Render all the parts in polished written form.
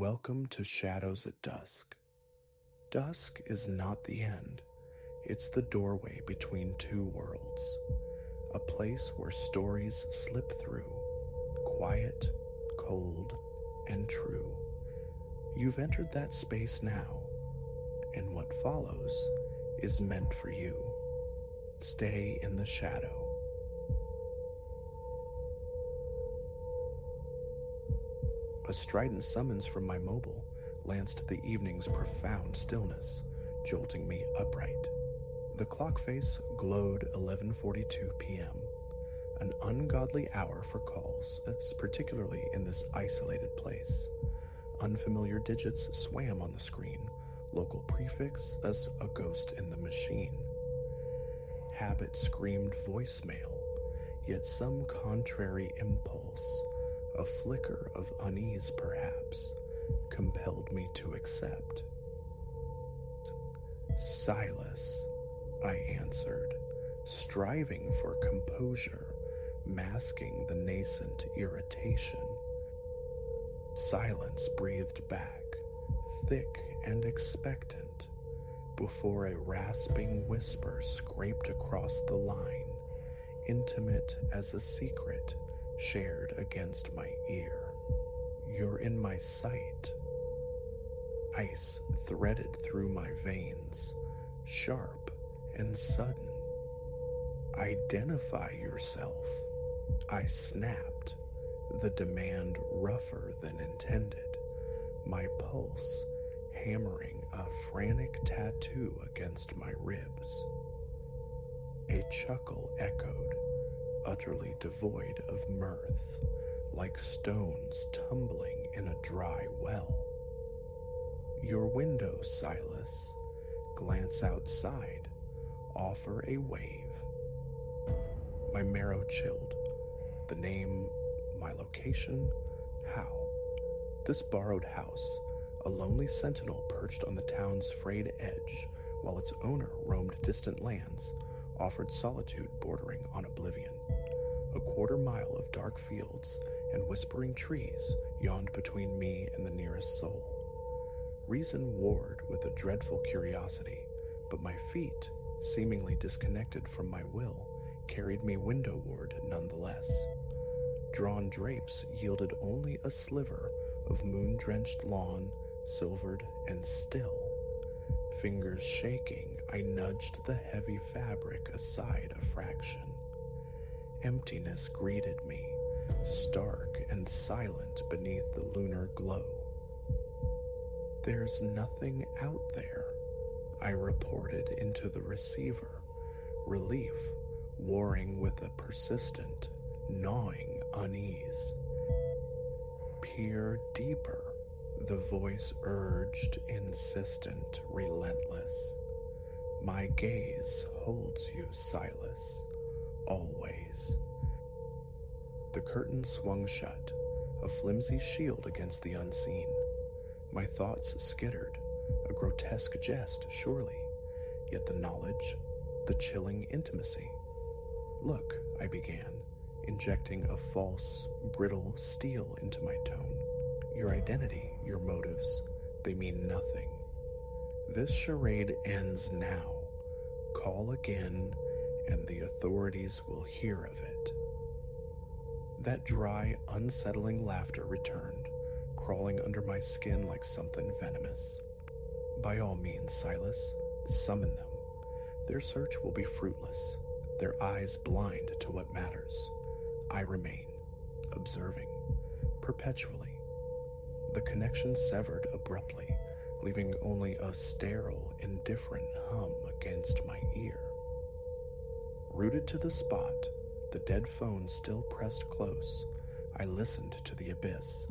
Welcome to Shadows at Dusk. Dusk is not the end. It's the doorway between two worlds. A place where stories slip through, quiet, cold, and true. You've entered that space now, and what follows is meant for you. Stay in the shadow. A strident summons from my mobile lanced the evening's profound stillness, jolting me upright. The clock face glowed 11:42 p.m., an ungodly hour for calls, particularly in this isolated place. Unfamiliar digits swam on the screen, local prefix as a ghost in the machine. Habit screamed voicemail, yet some contrary impulse, a flicker of unease perhaps, compelled me to accept. "Silas," I answered, striving for composure, masking the nascent irritation. Silence breathed back, thick and expectant, before a rasping whisper scraped across the line, intimate as a secret shared against my ear. "You're in my sight." Ice threaded through my veins, sharp and sudden. "Identify yourself," I snapped, the demand rougher than intended, my pulse hammering a frantic tattoo against my ribs. A chuckle echoed, utterly devoid of mirth, like stones tumbling in a dry well. "Your window, Silas. Glance outside. Offer a wave." My marrow chilled. The name, my location, how? This borrowed house, a lonely sentinel perched on the town's frayed edge, while its owner roamed distant lands, offered solitude bordering on oblivion. A quarter-mile of dark fields and whispering trees yawned between me and the nearest soul. Reason warred with a dreadful curiosity, but my feet, seemingly disconnected from my will, carried me windowward nonetheless. Drawn drapes yielded only a sliver of moon-drenched lawn, silvered and still. Fingers shaking, I nudged the heavy fabric aside a fraction. Emptiness greeted me, stark and silent beneath the lunar glow. "There's nothing out there," I reported into the receiver, relief warring with a persistent, gnawing unease. "Peer deeper," the voice urged, insistent, relentless. "My gaze holds you, Silas, always." The curtain swung shut, a flimsy shield against the unseen. My thoughts skittered, a grotesque jest, surely, yet the knowledge, the chilling intimacy. "Look," I began, injecting a false, brittle steel into my tone. "Your identity, your motives, they mean nothing. This charade ends now. Call again, and the authorities will hear of it." That dry, unsettling laughter returned, crawling under my skin like something venomous. "By all means, Silas, summon them. Their search will be fruitless, their eyes blind to what matters. I remain, observing, perpetually." The connection severed abruptly, leaving only a sterile, indifferent hum against my ear. Rooted to the spot, the dead phone still pressed close, I listened to the abyss.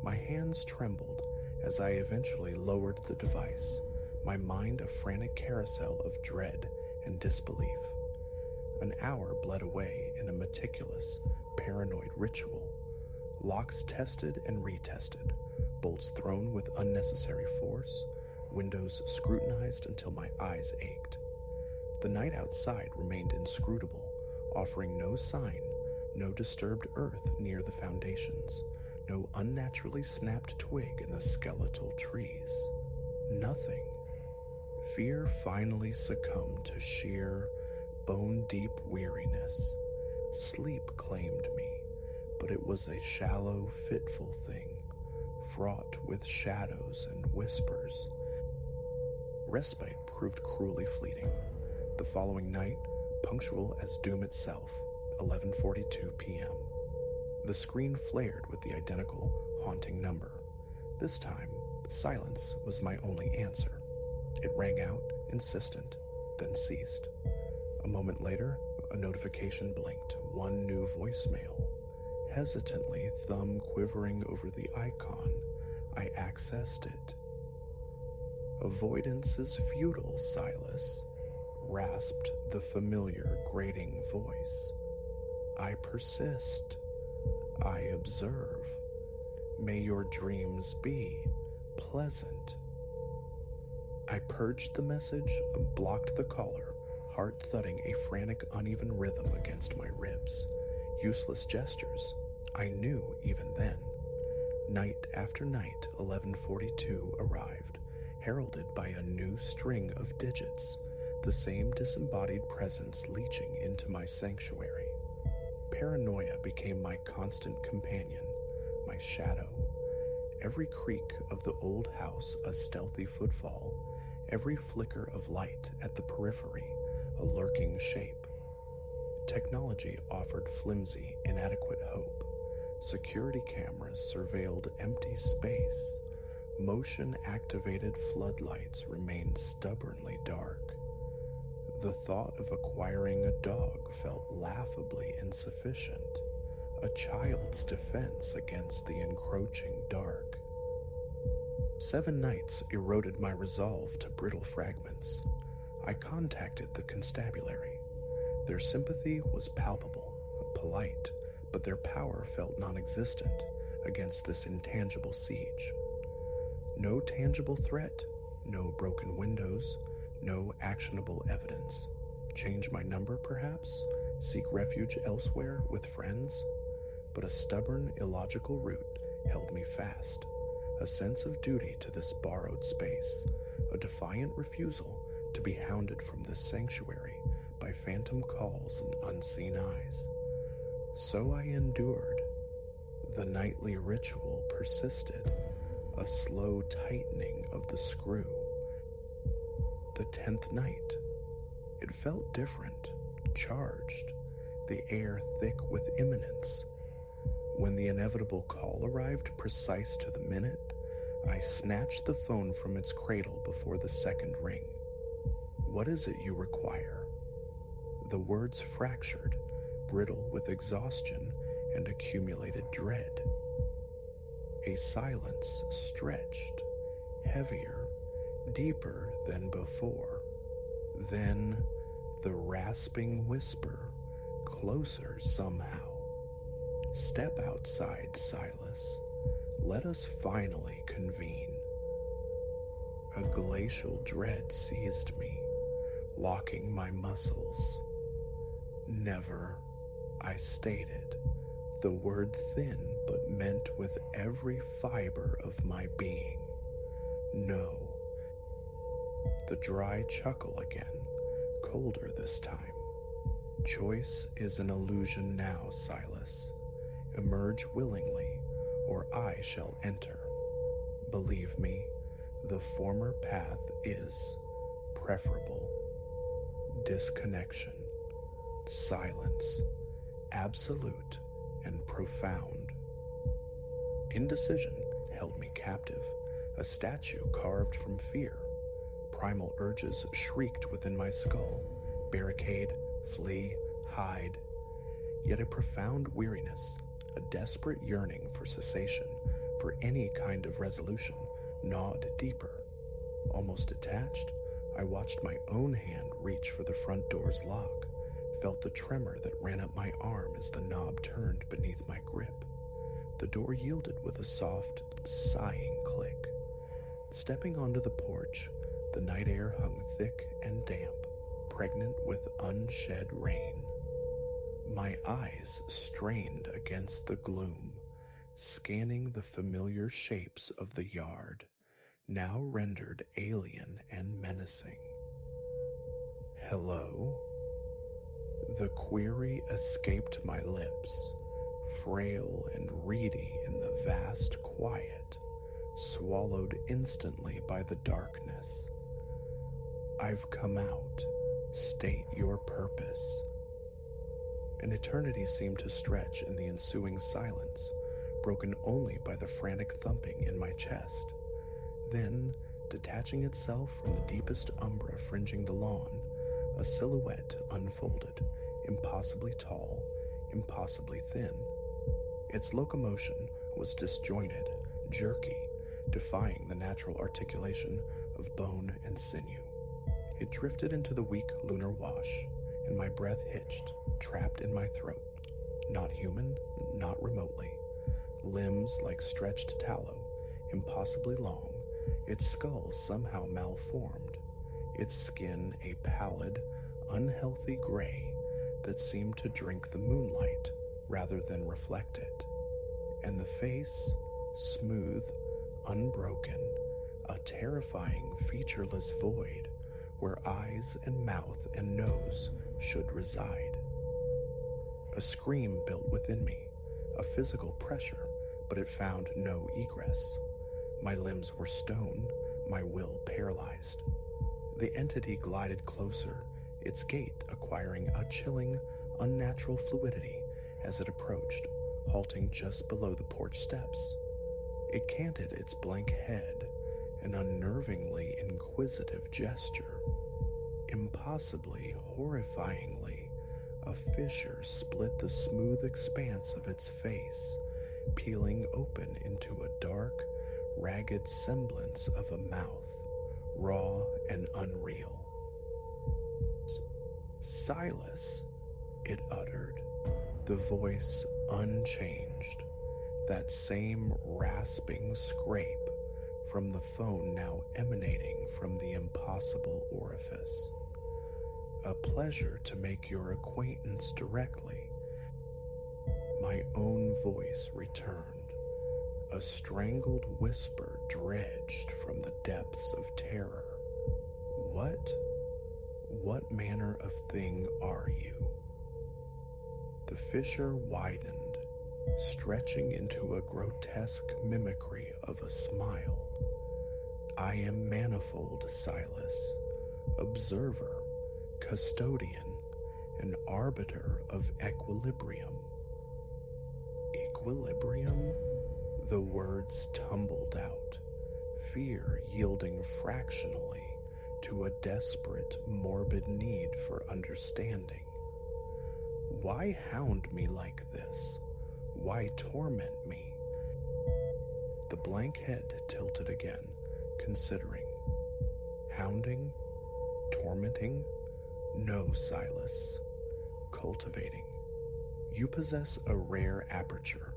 My hands trembled as I eventually lowered the device, my mind a frantic carousel of dread and disbelief. An hour bled away in a meticulous, paranoid ritual. Locks tested and retested, bolts thrown with unnecessary force, windows scrutinized until my eyes ached. The night outside remained inscrutable, offering no sign, no disturbed earth near the foundations, No unnaturally snapped twig in the skeletal trees. Nothing. Fear finally succumbed to sheer, bone-deep weariness. Sleep claimed me, but it was a shallow, fitful thing, fraught with shadows and whispers. Respite proved cruelly fleeting. The following night, punctual as doom itself, 11:42 p.m. The screen flared with the identical, haunting number. This time, silence was my only answer. It rang out, insistent, then ceased. A moment later, a notification blinked, one new voicemail. Hesitantly, thumb quivering over the icon, I accessed it. "Avoidance is futile, Silas," rasped the familiar, grating voice. "I persist. I observe. May your dreams be pleasant." I purged the message and blocked the caller, heart thudding a frantic, uneven rhythm against my ribs. Useless gestures. I knew even then. Night after night, 11:42 arrived, heralded by a new string of digits, the same disembodied presence leaching into my sanctuary. Paranoia became my constant companion, my shadow. Every creak of the old house a stealthy footfall, every flicker of light at the periphery a lurking shape. Technology offered flimsy, inadequate hope. Security cameras surveilled empty space. Motion-activated floodlights remained stubbornly dark. The thought of acquiring a dog felt laughably insufficient, a child's defense against the encroaching dark. 7 nights eroded my resolve to brittle fragments. I contacted the constabulary. Their sympathy was palpable, polite, but their power felt non-existent against this intangible siege. No tangible threat, no broken windows, no actionable evidence. Change my number, perhaps? Seek refuge elsewhere with friends? But a stubborn, illogical root held me fast. A sense of duty to this borrowed space, a defiant refusal to be hounded from this sanctuary by phantom calls and unseen eyes. So I endured. The nightly ritual persisted, a slow tightening of the screw. The 10th night. It felt different, charged, the air thick with imminence. When the inevitable call arrived precise to the minute, I snatched the phone from its cradle before the second ring. "What is it you require?" The words fractured, brittle with exhaustion and accumulated dread. A silence stretched, heavier, deeper than before. Then the rasping whisper, closer somehow. "Step outside, Silas. Let us finally convene." A glacial dread seized me, locking my muscles. "Never," I stated, the word thin but meant with every fiber of my being. "No." The dry chuckle again, colder this time. "Choice is an illusion now, Silas. Emerge willingly, or I shall enter. Believe me, the former path is preferable. Disconnection, silence, absolute and profound." Indecision held me captive, a statue carved from fear. Primal urges shrieked within my skull, barricade, flee, hide. Yet a profound weariness, a desperate yearning for cessation, for any kind of resolution, gnawed deeper. Almost detached, I watched my own hand reach for the front door's lock, felt the tremor that ran up my arm as the knob turned beneath my grip. The door yielded with a soft, sighing click. Stepping onto the porch, the night air hung thick and damp, pregnant with unshed rain. My eyes strained against the gloom, scanning the familiar shapes of the yard, now rendered alien and menacing. Hello? The query escaped my lips, frail and reedy in the vast quiet, swallowed instantly by the darkness. I've come out. State your purpose. An eternity seemed to stretch in the ensuing silence, broken only by the frantic thumping in my chest. Then, detaching itself from the deepest umbra fringing the lawn, a silhouette unfolded, impossibly tall, impossibly thin. Its locomotion was disjointed, jerky, defying the natural articulation of bone and sinew. It drifted into the weak lunar wash, and my breath hitched, trapped in my throat. Not human, not remotely. Limbs like stretched tallow, impossibly long, its skull somehow malformed, its skin a pallid, unhealthy gray that seemed to drink the moonlight rather than reflect it, and the face, smooth, unbroken, a terrifying, featureless void where eyes and mouth and nose should reside. A scream built within me, a physical pressure, but it found no egress. My limbs were stone, my will paralyzed. The entity glided closer, its gait acquiring a chilling, unnatural fluidity as it approached, halting just below the porch steps. It canted its blank head, an unnervingly inquisitive gesture. Impossibly, horrifyingly, a fissure split the smooth expanse of its face, peeling open into a dark, ragged semblance of a mouth, raw and unreal. "Silas," it uttered, the voice unchanged, that same rasping scrape from the phone now emanating from the impossible orifice. "A pleasure to make your acquaintance directly." My own voice returned, a strangled whisper dredged from the depths of terror. What manner of thing are you?" The fissure widened, stretching into a grotesque mimicry of a smile. "I am manifold, Silas, observer, custodian, and arbiter of equilibrium." Equilibrium? The words tumbled out, fear yielding fractionally to a desperate, morbid need for understanding. Why hound me like this? Why torment me? The blank head tilted again, considering. Hounding? Tormenting? No, Silas. Cultivating. You possess a rare aperture,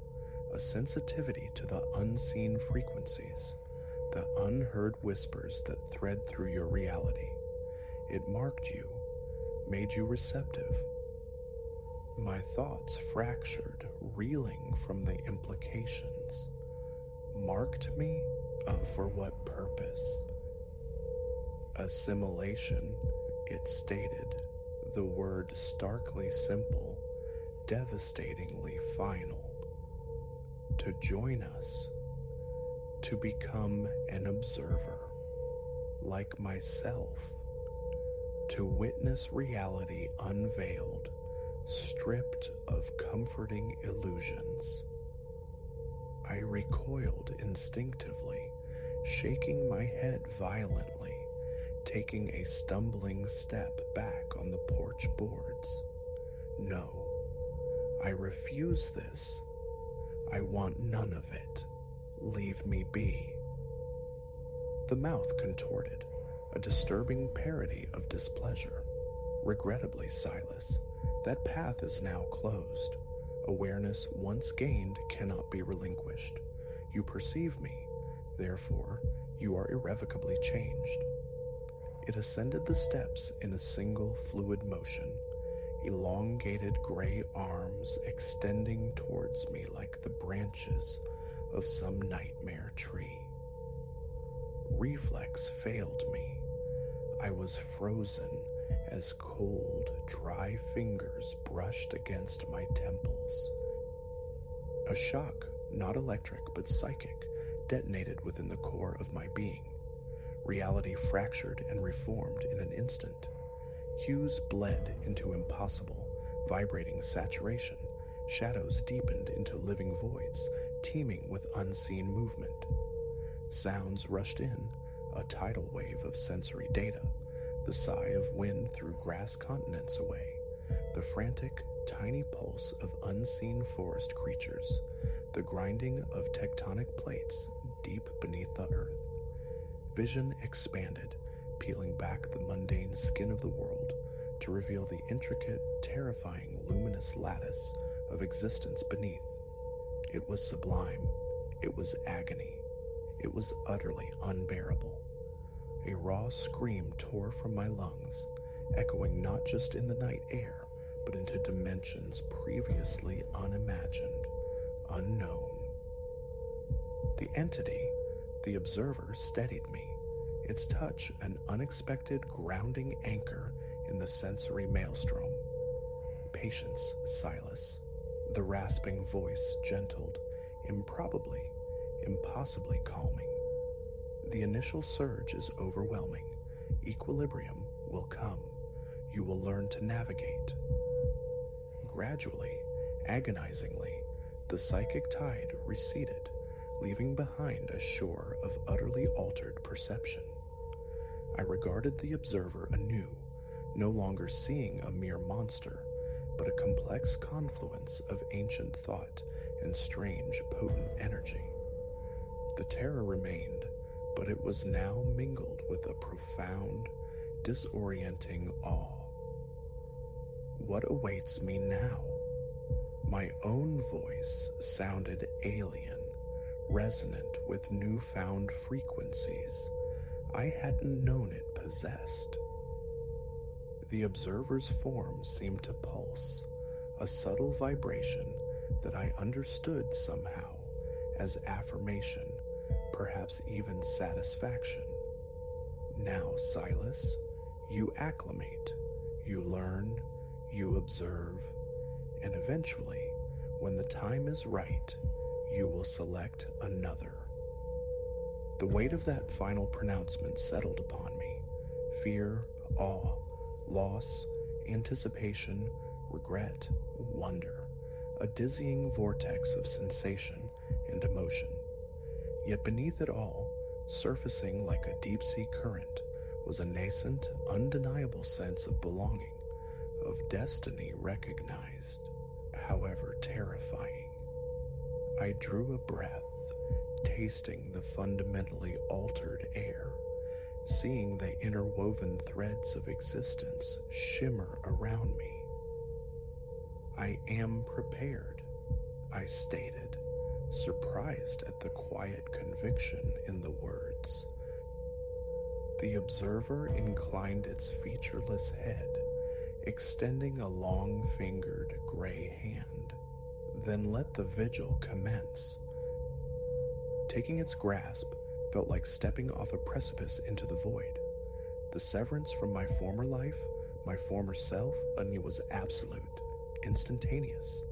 a sensitivity to the unseen frequencies, the unheard whispers that thread through your reality. It marked you, made you receptive. My thoughts fractured, reeling from the implications. Marked me? For what purpose? Assimilation, it stated, the word starkly simple, devastatingly final. To join us, to become an observer, like myself, to witness reality unveiled, stripped of comforting illusions. I recoiled instinctively, shaking my head violently, taking a stumbling step back on the porch boards. No, I refuse this. I want none of it. Leave me be. The mouth contorted, a disturbing parody of displeasure. Regrettably, Silas, that path is now closed. Awareness once gained cannot be relinquished. You perceive me, therefore, you are irrevocably changed. It ascended the steps in a single fluid motion, elongated gray arms extending towards me like the branches of some nightmare tree. Reflex failed me. I was frozen as cold, dry fingers brushed against my temples. A shock, not electric but psychic, detonated within the core of my being. Reality fractured and reformed in an instant. Hues bled into impossible, vibrating saturation. Shadows deepened into living voids, teeming with unseen movement. Sounds rushed in, a tidal wave of sensory data, the sigh of wind through grass continents away, the frantic, tiny pulse of unseen forest creatures, the grinding of tectonic plates deep beneath the earth. Vision expanded, peeling back the mundane skin of the world to reveal the intricate, terrifying, luminous lattice of existence beneath. It was sublime. It was agony. It was utterly unbearable. A raw scream tore from my lungs, echoing not just in the night air, but into dimensions previously unimagined, unknown. The entity, the observer, steadied me, its touch an unexpected grounding anchor in the sensory maelstrom. Patience, Silas. The rasping voice gentled, improbably, impossibly calming. The initial surge is overwhelming. Equilibrium will come. You will learn to navigate. Gradually, agonizingly, the psychic tide receded, leaving behind a shore of utterly altered perception. I regarded the observer anew, no longer seeing a mere monster, but a complex confluence of ancient thought and strange, potent energy. The terror remained, but it was now mingled with a profound, disorienting awe. What awaits me now? My own voice sounded alien, resonant with newfound frequencies I hadn't known it possessed. The observer's form seemed to pulse, a subtle vibration that I understood somehow as affirmation, perhaps even satisfaction. Now, Silas, you acclimate, you learn, you observe, and eventually, when the time is right, you will select another. The weight of that final pronouncement settled upon me. Fear, awe, loss, anticipation, regret, wonder, a dizzying vortex of sensation and emotion. Yet beneath it all, surfacing like a deep-sea current, was a nascent, undeniable sense of belonging, of destiny recognized, however terrifying. I drew a breath, tasting the fundamentally altered air, seeing the interwoven threads of existence shimmer around me. I am prepared, I stated, surprised at the quiet conviction in the words. The observer inclined its featureless head, extending a long-fingered gray hand, then let the vigil commence. Taking its grasp felt like stepping off a precipice into the void. The severance from my former life, my former self, anew was absolute, instantaneous.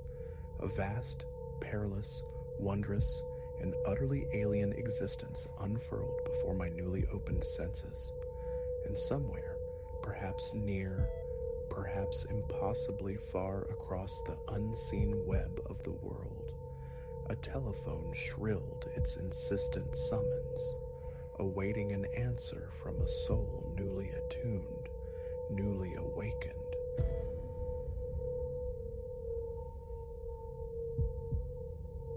A vast, perilous, wondrous, and utterly alien existence unfurled before my newly opened senses. And somewhere, perhaps near, perhaps impossibly far across the unseen web of the world, a telephone shrilled its insistent summons, awaiting an answer from a soul newly attuned, newly awakened.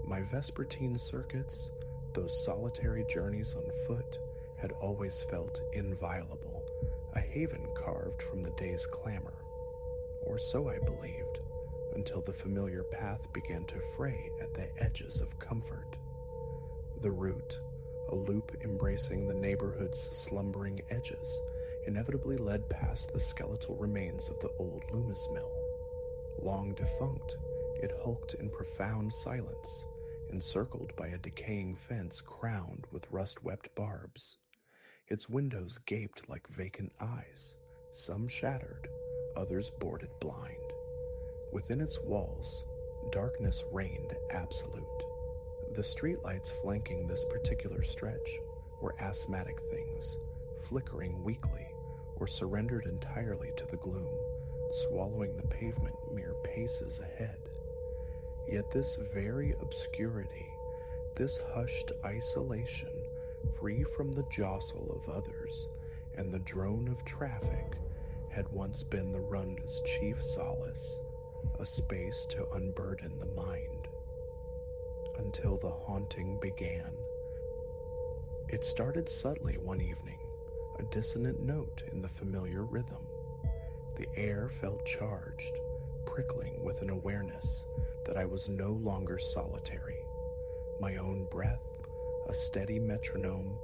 My vespertine circuits, those solitary journeys on foot, had always felt inviolable, a haven carved from the day's clamor. Or so I believed, until the familiar path began to fray at the edges of comfort. The route, a loop embracing the neighborhood's slumbering edges, inevitably led past the skeletal remains of the old Loomis mill. Long defunct, it hulked in profound silence, encircled by a decaying fence crowned with rust-wept barbs. Its windows gaped like vacant eyes, some shattered, others boarded blind. Within its walls, darkness reigned absolute. The streetlights flanking this particular stretch were asthmatic things, flickering weakly or surrendered entirely to the gloom, swallowing the pavement mere paces ahead. Yet this very obscurity, this hushed isolation, free from the jostle of others and the drone of traffic, had once been the run's chief solace, a space to unburden the mind. Until the haunting began. It started subtly one evening, a dissonant note in the familiar rhythm. The air felt charged, prickling with an awareness that I was no longer solitary. My own breath, a steady metronome,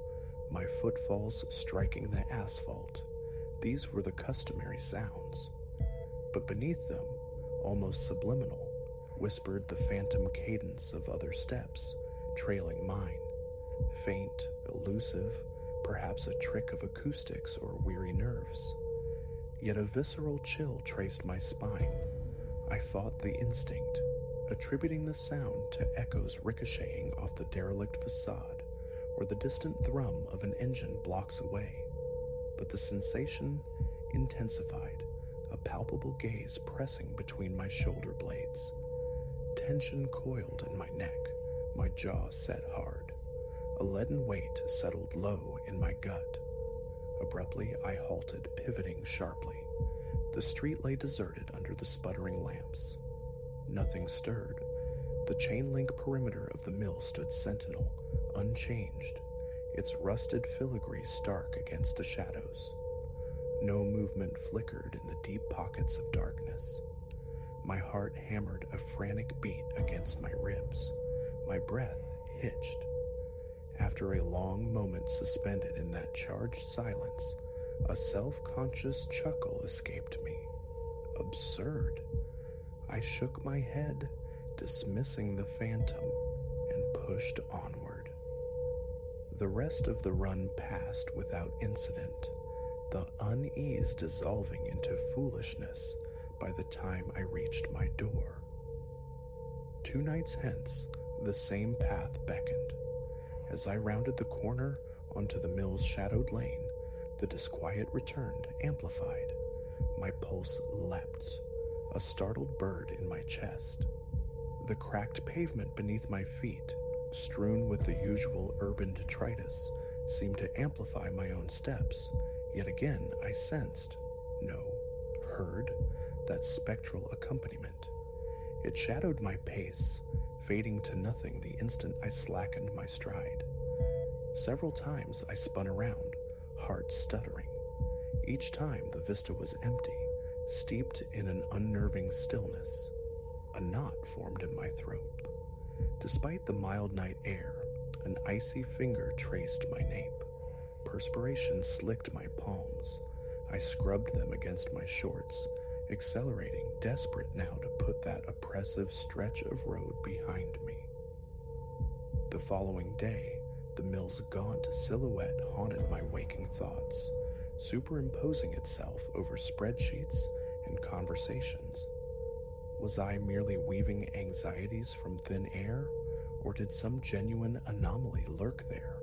my footfalls striking the asphalt, these were the customary sounds. But beneath them, almost subliminal, whispered the phantom cadence of other steps, trailing mine. Faint, elusive, perhaps a trick of acoustics or weary nerves. Yet a visceral chill traced my spine. I fought the instinct, attributing the sound to echoes ricocheting off the derelict facade or the distant thrum of an engine blocks away. But the sensation intensified, a palpable gaze pressing between my shoulder blades. Tension coiled in my neck, my jaw set hard. A leaden weight settled low in my gut. Abruptly, I halted, pivoting sharply. The street lay deserted under the sputtering lamps. Nothing stirred. The chain-link perimeter of the mill stood sentinel, unchanged, its rusted filigree stark against the shadows. No movement flickered in the deep pockets of darkness. My heart hammered a frantic beat against my ribs. My breath hitched. After a long moment suspended in that charged silence, a self-conscious chuckle escaped me. Absurd. I shook my head, dismissing the phantom, and pushed onward. The rest of the run passed without incident, the unease dissolving into foolishness by the time I reached my door. 2 nights hence, the same path beckoned. As I rounded the corner onto the mill's shadowed lane, the disquiet returned, amplified. My pulse leapt, a startled bird in my chest. The cracked pavement beneath my feet, strewn with the usual urban detritus, seemed to amplify my own steps. Yet again I sensed, no, heard, that spectral accompaniment. It shadowed my pace, fading to nothing the instant I slackened my stride. Several times I spun around, heart stuttering. Each time the vista was empty, steeped in an unnerving stillness. A knot formed in my throat. Despite the mild night air, an icy finger traced my nape. Perspiration slicked my palms. I scrubbed them against my shorts, accelerating, desperate now to put that oppressive stretch of road behind me. The following day, the mill's gaunt silhouette haunted my waking thoughts, superimposing itself over spreadsheets and conversations. Was I merely weaving anxieties from thin air, or did some genuine anomaly lurk there?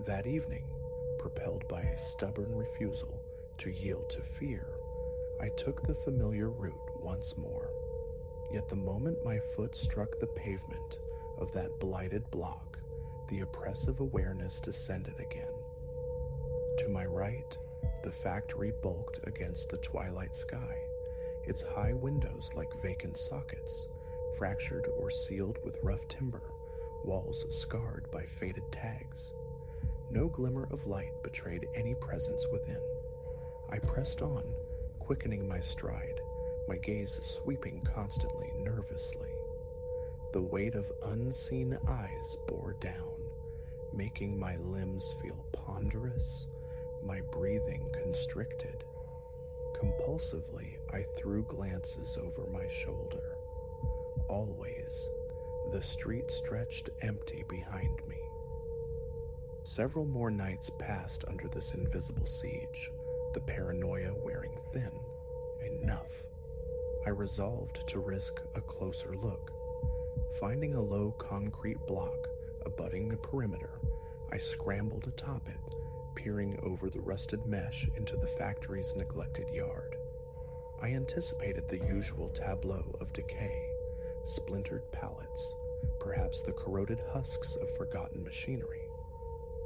That evening, propelled by a stubborn refusal to yield to fear, I took the familiar route once more. Yet the moment my foot struck the pavement of that blighted block, the oppressive awareness descended again. To my right, the factory bulked against the twilight sky, its high windows like vacant sockets, fractured or sealed with rough timber, walls scarred by faded tags. No glimmer of light betrayed any presence within. I pressed on, quickening my stride, my gaze sweeping constantly, nervously. The weight of unseen eyes bore down, making my limbs feel ponderous, my breathing constricted. Compulsively, I threw glances over my shoulder. Always, the street stretched empty behind me. Several more nights passed under this invisible siege, the paranoia wearing thin. Enough. I resolved to risk a closer look. Finding a low concrete block abutting the perimeter, I scrambled atop it, peering over the rusted mesh into the factory's neglected yard. I anticipated the usual tableau of decay, splintered pallets, perhaps the corroded husks of forgotten machinery.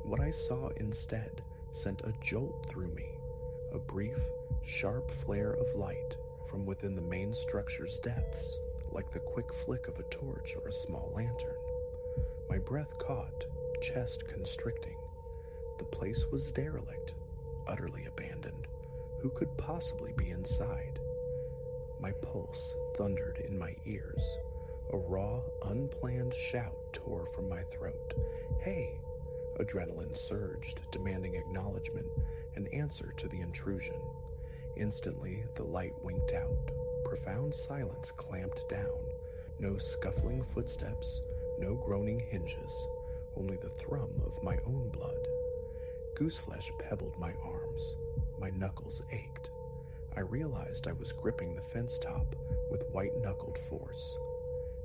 What I saw instead sent a jolt through me, a brief, sharp flare of light from within the main structure's depths, like the quick flick of a torch or a small lantern. My breath caught, chest constricting. The place was derelict, utterly abandoned. Who could possibly be inside? My pulse thundered in my ears. A raw, unplanned shout tore from my throat. "Hey!" Adrenaline surged, demanding acknowledgement, an answer to the intrusion. Instantly, the light winked out. Profound silence clamped down. No scuffling footsteps, no groaning hinges, only the thrum of my own blood. Gooseflesh pebbled my arms. My knuckles ached. I realized I was gripping the fence top with white-knuckled force.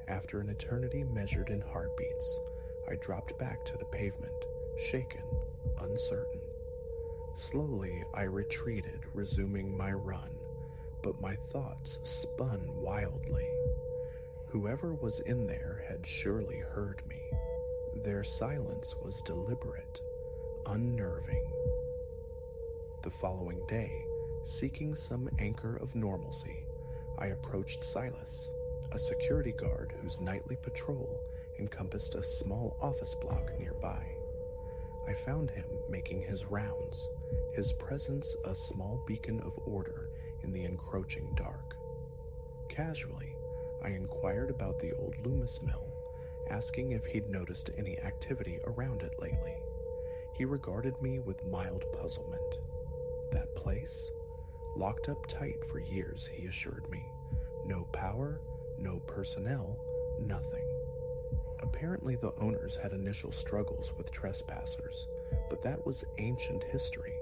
After an eternity measured in heartbeats, I dropped back to the pavement, shaken, uncertain. Slowly, I retreated, resuming my run, but my thoughts spun wildly. Whoever was in there had surely heard me. Their silence was deliberate, unnerving. The following day, seeking some anchor of normalcy, I approached Silas, a security guard whose nightly patrol encompassed a small office block nearby. I found him making his rounds, his presence a small beacon of order in the encroaching dark. Casually, I inquired about the old Loomis mill, asking if he'd noticed any activity around it lately. He regarded me with mild puzzlement. That place? Locked up tight for years, he assured me. No power, no personnel, nothing. Apparently the owners had initial struggles with trespassers, but that was ancient history,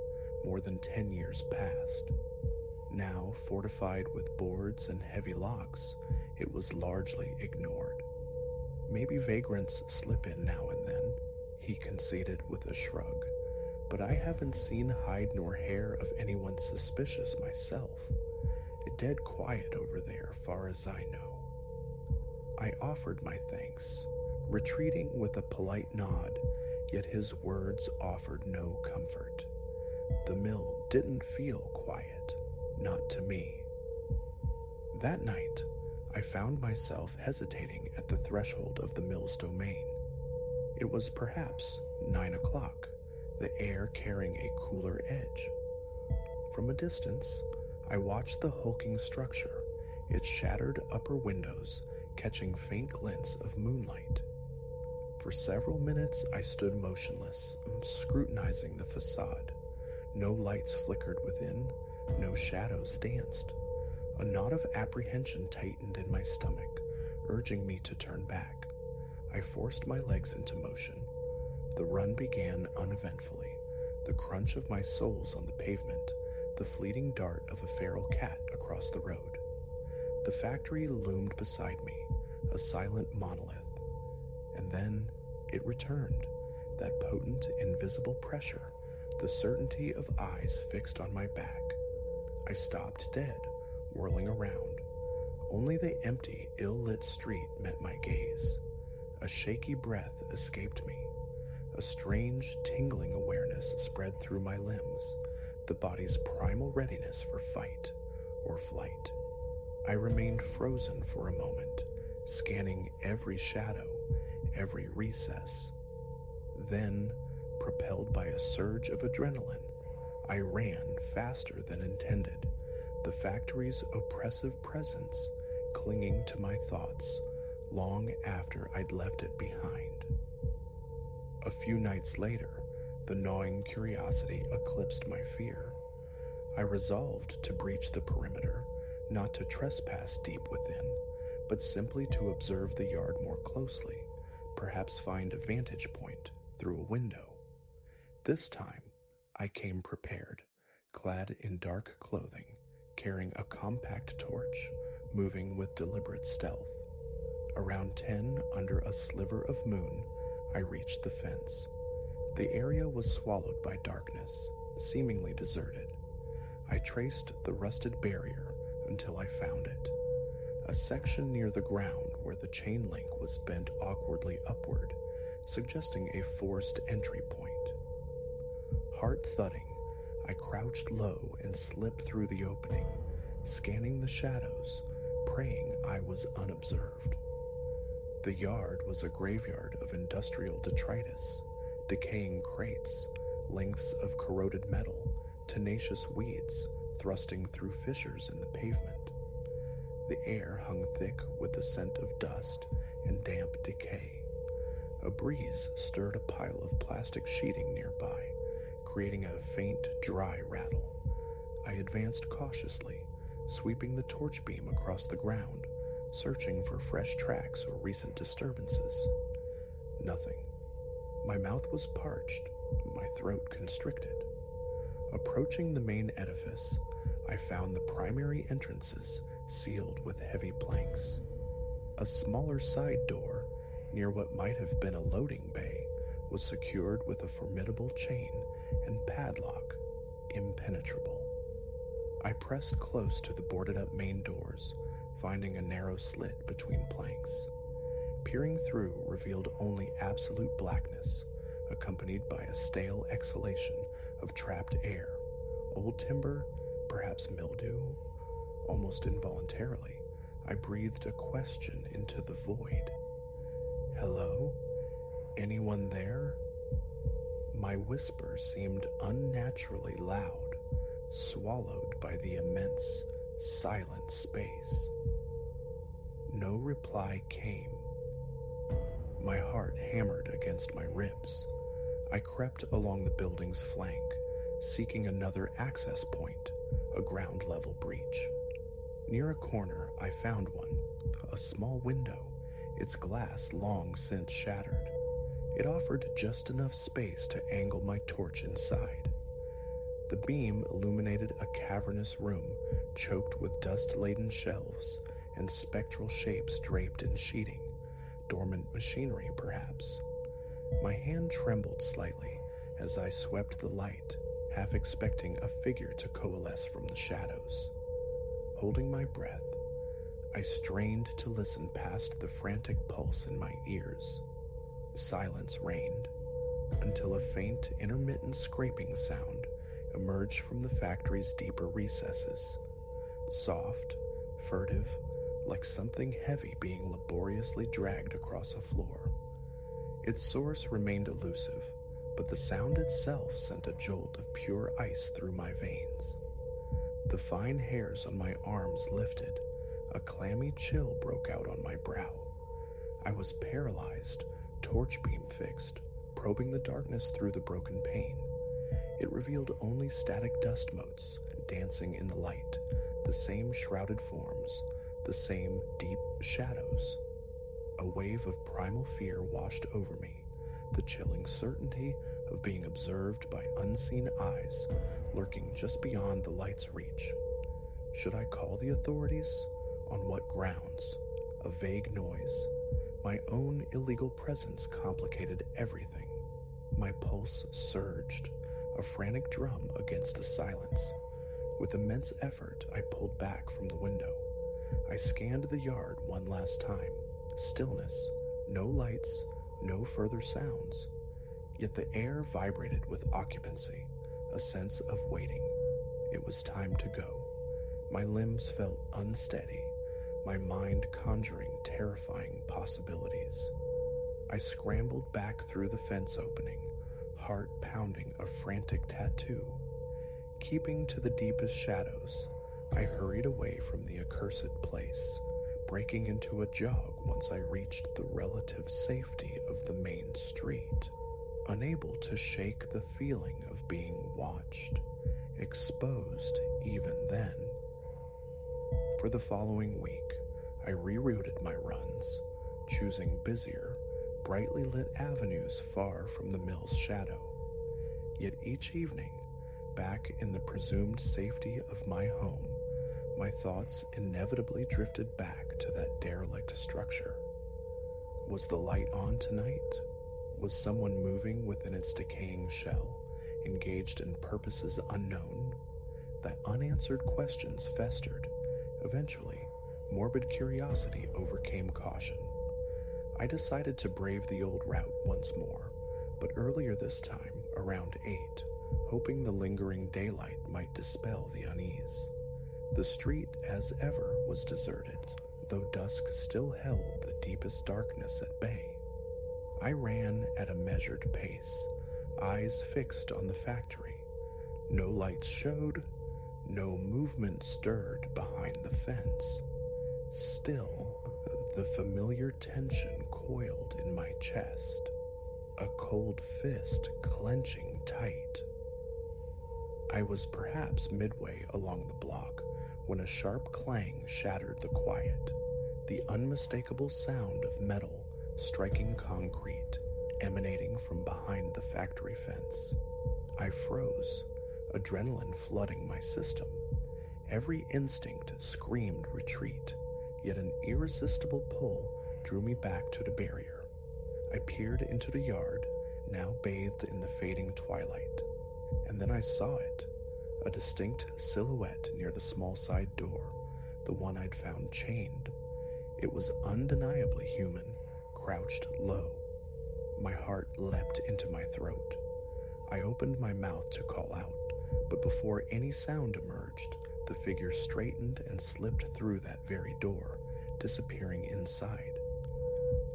more than 10 years past. Now, fortified with boards and heavy locks, it was largely ignored. Maybe vagrants slip in now and then, he conceded with a shrug, but I haven't seen hide nor hair of anyone suspicious myself. Dead quiet over there, far as I know. I offered my thanks, retreating with a polite nod, yet his words offered no comfort. The mill didn't feel quiet, not to me. That night, I found myself hesitating at the threshold of the mill's domain. It was perhaps 9 o'clock, the air carrying a cooler edge. From a distance, I watched the hulking structure, its shattered upper windows catching faint glints of moonlight. For several minutes, I stood motionless, scrutinizing the facade. No lights flickered within, no shadows danced. A knot of apprehension tightened in my stomach, urging me to turn back. I forced my legs into motion. The run began uneventfully, the crunch of my soles on the pavement, the fleeting dart of a feral cat across the road. The factory loomed beside me, a silent monolith. And then it returned, that potent, invisible pressure, the certainty of eyes fixed on my back. I stopped dead, whirling around. Only the empty, ill-lit street met my gaze. A shaky breath escaped me. A strange, tingling awareness spread through my limbs, the body's primal readiness for fight or flight. I remained frozen for a moment, scanning every shadow, every recess. Then, propelled by a surge of adrenaline, I ran faster than intended, the factory's oppressive presence clinging to my thoughts long after I'd left it behind. A few nights later, the gnawing curiosity eclipsed my fear. I resolved to breach the perimeter, not to trespass deep within, but simply to observe the yard more closely, perhaps find a vantage point through a window. This time, I came prepared, clad in dark clothing, carrying a compact torch, moving with deliberate stealth. Around 10 under a sliver of moon, I reached the fence. The area was swallowed by darkness, seemingly deserted. I traced the rusted barrier until I found it. A section near the ground where the chain link was bent awkwardly upward, suggesting a forced entry point. Heart thudding, I crouched low and slipped through the opening, scanning the shadows, praying I was unobserved. The yard was a graveyard of industrial detritus, decaying crates, lengths of corroded metal, tenacious weeds thrusting through fissures in the pavement. The air hung thick with the scent of dust and damp decay. A breeze stirred a pile of plastic sheeting nearby, creating a faint, dry rattle. I advanced cautiously, sweeping the torch beam across the ground, searching for fresh tracks or recent disturbances. Nothing. My mouth was parched, my throat constricted. Approaching the main edifice, I found the primary entrances sealed with heavy planks. A smaller side door, near what might have been a loading bay, was secured with a formidable chain and padlock, impenetrable. I pressed close to the boarded-up main doors, finding a narrow slit between planks. Peering through revealed only absolute blackness, accompanied by a stale exhalation of trapped air, old timber, perhaps mildew. Almost involuntarily, I breathed a question into the void. "Hello? Anyone there?" My whisper seemed unnaturally loud, swallowed by the immense, silent space. No reply came. My heart hammered against my ribs. I crept along the building's flank, seeking another access point, a ground-level breach. Near a corner, I found one, a small window, its glass long since shattered. It offered just enough space to angle my torch inside. The beam illuminated a cavernous room choked with dust-laden shelves and spectral shapes draped in sheeting, dormant machinery perhaps. My hand trembled slightly as I swept the light, half expecting a figure to coalesce from the shadows. Holding my breath, I strained to listen past the frantic pulse in my ears. Silence reigned, until a faint, intermittent scraping sound emerged from the factory's deeper recesses. Soft, furtive, like something heavy being laboriously dragged across a floor. Its source remained elusive, but the sound itself sent a jolt of pure ice through my veins. The fine hairs on my arms lifted, a clammy chill broke out on my brow. I was paralyzed, torch beam fixed, probing the darkness through the broken pane. It revealed only static dust motes dancing in the light, the same shrouded forms, the same deep shadows. A wave of primal fear washed over me, the chilling certainty of being observed by unseen eyes lurking just beyond the light's reach. Should I call the authorities? On what grounds? A vague noise. My own illegal presence complicated everything. My pulse surged, a frantic drum against the silence. With immense effort, I pulled back from the window. I scanned the yard one last time. Stillness, no lights, no further sounds. Yet the air vibrated with occupancy, a sense of waiting. It was time to go. My limbs felt unsteady, my mind conjuring terrifying possibilities. I scrambled back through the fence opening, heart pounding a frantic tattoo. Keeping to the deepest shadows, I hurried away from the accursed place, breaking into a jog once I reached the relative safety of the main street, unable to shake the feeling of being watched, exposed even then. For the following week, I rerouted my runs, choosing busier, brightly lit avenues far from the mill's shadow. Yet each evening, back in the presumed safety of my home, my thoughts inevitably drifted back to that derelict structure. Was the light on tonight? Was someone moving within its decaying shell, engaged in purposes unknown? That unanswered questions festered. Eventually, morbid curiosity overcame caution. I decided to brave the old route once more, but earlier this time, around 8, hoping the lingering daylight might dispel the unease. The street, as ever, was deserted, though dusk still held the deepest darkness at bay. I ran at a measured pace, eyes fixed on the factory. No lights showed, no movement stirred behind the fence. Still, the familiar tension coiled in my chest, a cold fist clenching tight. I was perhaps midway along the block when a sharp clang shattered the quiet, the unmistakable sound of metal striking concrete, emanating from behind the factory fence. I froze, adrenaline flooding my system. Every instinct screamed retreat, yet an irresistible pull drew me back to the barrier. I peered into the yard, now bathed in the fading twilight, and then I saw it, a distinct silhouette near the small side door, the one I'd found chained. It was undeniably human, crouched low. My heart leapt into my throat. I opened my mouth to call out, but before any sound emerged, the figure straightened and slipped through that very door, disappearing inside.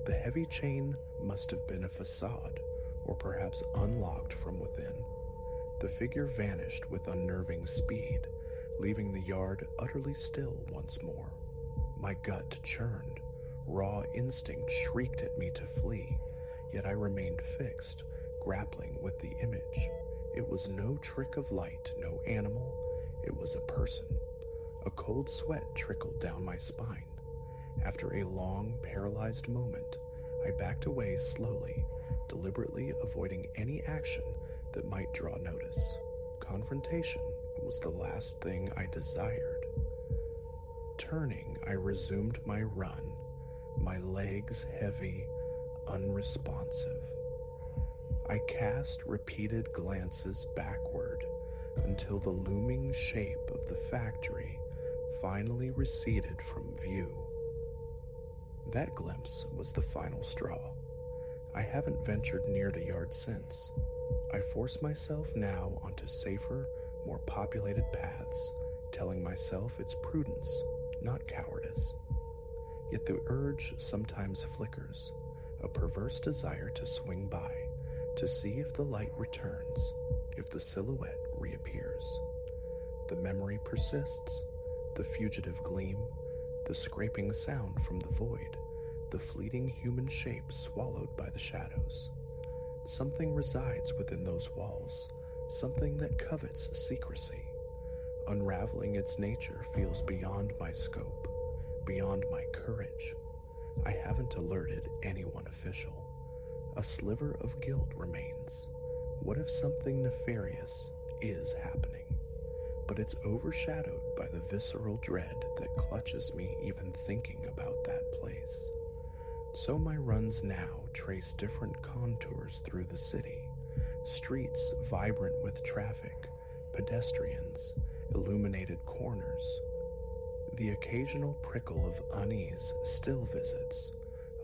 The heavy chain must have been a facade, or perhaps unlocked from within. The figure vanished with unnerving speed, leaving the yard utterly still once more. My gut churned. Raw instinct shrieked at me to flee, yet I remained fixed, grappling with the image. It was no trick of light, no animal. It was a person. A cold sweat trickled down my spine. After a long, paralyzed moment, I backed away slowly, deliberately avoiding any action that might draw notice. Confrontation was the last thing I desired. Turning, I resumed my run, my legs heavy, unresponsive. I cast repeated glances backward until the looming shape of the factory finally receded from view. That glimpse was the final straw. I haven't ventured near the yard since. I force myself now onto safer, more populated paths, telling myself it's prudence, not cowardice. Yet the urge sometimes flickers, a perverse desire to swing by, to see if the light returns, if the silhouette reappears. The memory persists, the fugitive gleam, the scraping sound from the void, the fleeting human shape swallowed by the shadows. Something resides within those walls, something that covets secrecy. Unraveling its nature feels beyond my scope, beyond my courage. I haven't alerted anyone official. A sliver of guilt remains. What if something nefarious is happening? But it's overshadowed by the visceral dread that clutches me even thinking about that place. So my runs now trace different contours through the city, streets vibrant with traffic, pedestrians, illuminated corners. The occasional prickle of unease still visits,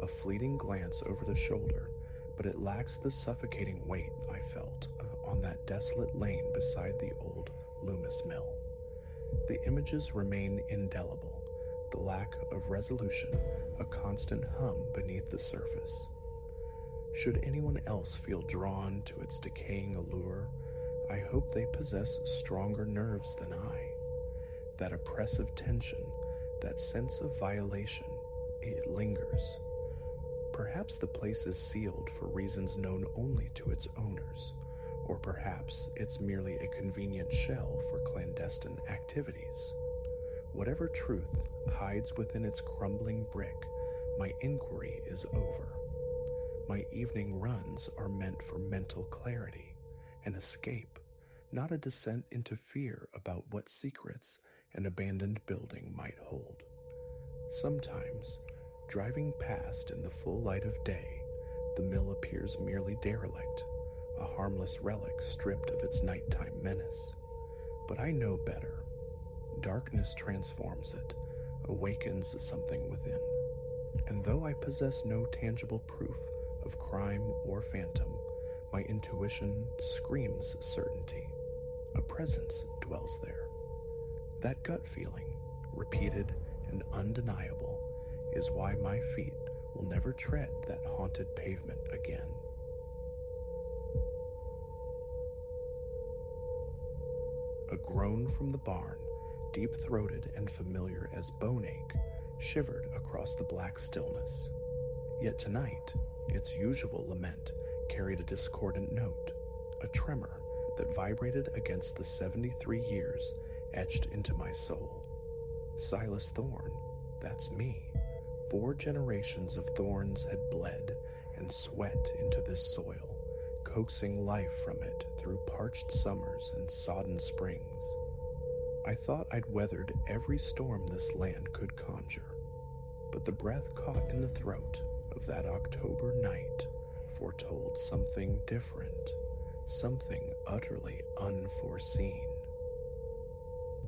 a fleeting glance over the shoulder, but it lacks the suffocating weight I felt on that desolate lane beside the old Loomis mill. The images remain indelible, the lack of resolution a constant hum beneath the surface. Should anyone else feel drawn to its decaying allure, I hope they possess stronger nerves than I. That oppressive tension, that sense of violation, it lingers. Perhaps the place is sealed for reasons known only to its owners, or perhaps it's merely a convenient shell for clandestine activities. Whatever truth hides within its crumbling brick, my inquiry is over. My evening runs are meant for mental clarity, an escape, not a descent into fear about what secrets an abandoned building might hold. Sometimes, driving past in the full light of day, the mill appears merely derelict, a harmless relic stripped of its nighttime menace. But I know better. Darkness transforms it, awakens something within. And though I possess no tangible proof of crime or phantom, my intuition screams certainty. A presence dwells there. That gut feeling, repeated and undeniable, is why my feet will never tread that haunted pavement again. A groan from the barn, deep-throated and familiar as bone ache, shivered across the black stillness. Yet tonight, its usual lament carried a discordant note, a tremor that vibrated against the 73 years etched into my soul. Silas Thorne, that's me. 4 generations of thorns had bled and sweat into this soil, coaxing life from it through parched summers and sodden springs. I thought I'd weathered every storm this land could conjure, but the breath caught in the throat of that October night foretold something different, something utterly unforeseen.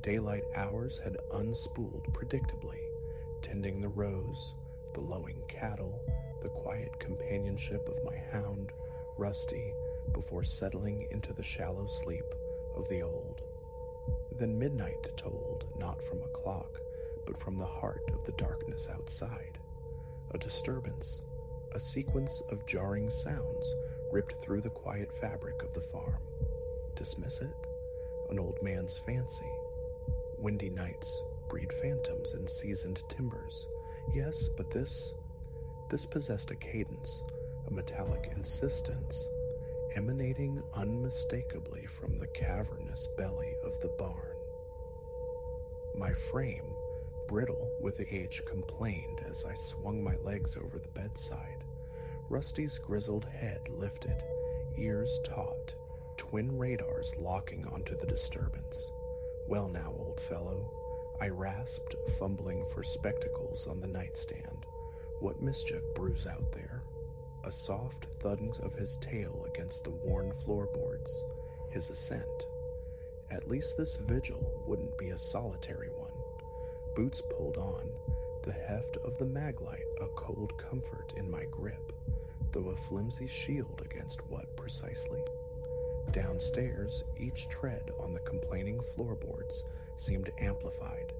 Daylight hours had unspooled predictably, tending the rows, the lowing cattle, the quiet companionship of my hound, Rusty, before settling into the shallow sleep of the old. Then midnight tolled, not from a clock, but from the heart of the darkness outside. A disturbance, a sequence of jarring sounds ripped through the quiet fabric of the farm. Dismiss it? An old man's fancy. Windy nights breed phantoms in seasoned timbers. Yes, but this possessed a cadence, a metallic insistence, emanating unmistakably from the cavernous belly of the barn. My frame, brittle with age, complained as I swung my legs over the bedside. Rusty's grizzled head lifted, ears taut, twin radars locking onto the disturbance. Well now, old fellow, I rasped, fumbling for spectacles on the nightstand. What mischief brews out there? A soft thudding of his tail against the worn floorboards, his ascent. At least this vigil wouldn't be a solitary one. Boots pulled on, the heft of the maglite a cold comfort in my grip, though a flimsy shield against what precisely? Downstairs, each tread on the complaining floorboards seemed amplified.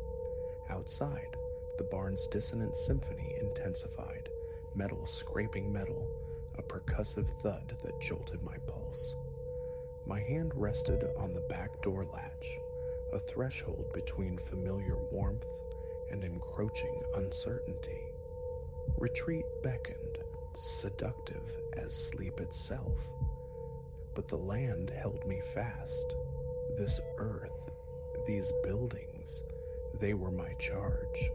Outside, the barn's dissonant symphony intensified, metal scraping metal, a percussive thud that jolted my pulse. My hand rested on the back door latch, a threshold between familiar warmth and encroaching uncertainty. Retreat beckoned, seductive as sleep itself. But the land held me fast. This earth, these buildings, they were my charge.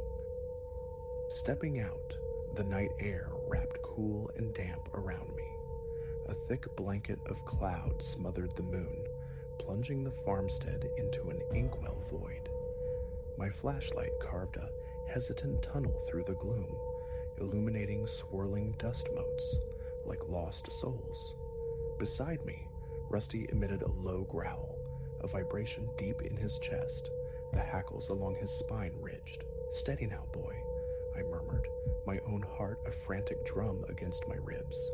Stepping out, the night air wrapped cool and damp around me. A thick blanket of cloud smothered the moon, plunging the farmstead into an inkwell void. My flashlight carved a hesitant tunnel through the gloom, illuminating swirling dust motes like lost souls. Beside me, Rusty emitted a low growl, a vibration deep in his chest, the hackles along his spine ridged. "Steady now, boy," I murmured, my own heart a frantic drum against my ribs.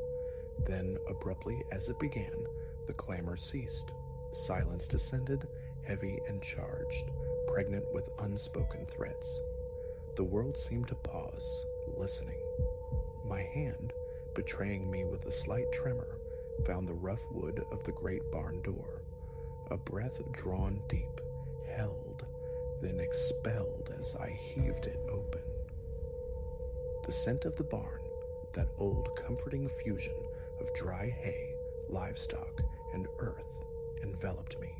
Then, abruptly as it began, the clamor ceased. Silence descended, heavy and charged, pregnant with unspoken threats. The world seemed to pause, listening. My hand, betraying me with a slight tremor, found the rough wood of the great barn door. A breath drawn deep, held, then expelled as I heaved it open. The scent of the barn, that old comforting fusion of dry hay, livestock, and earth, enveloped me.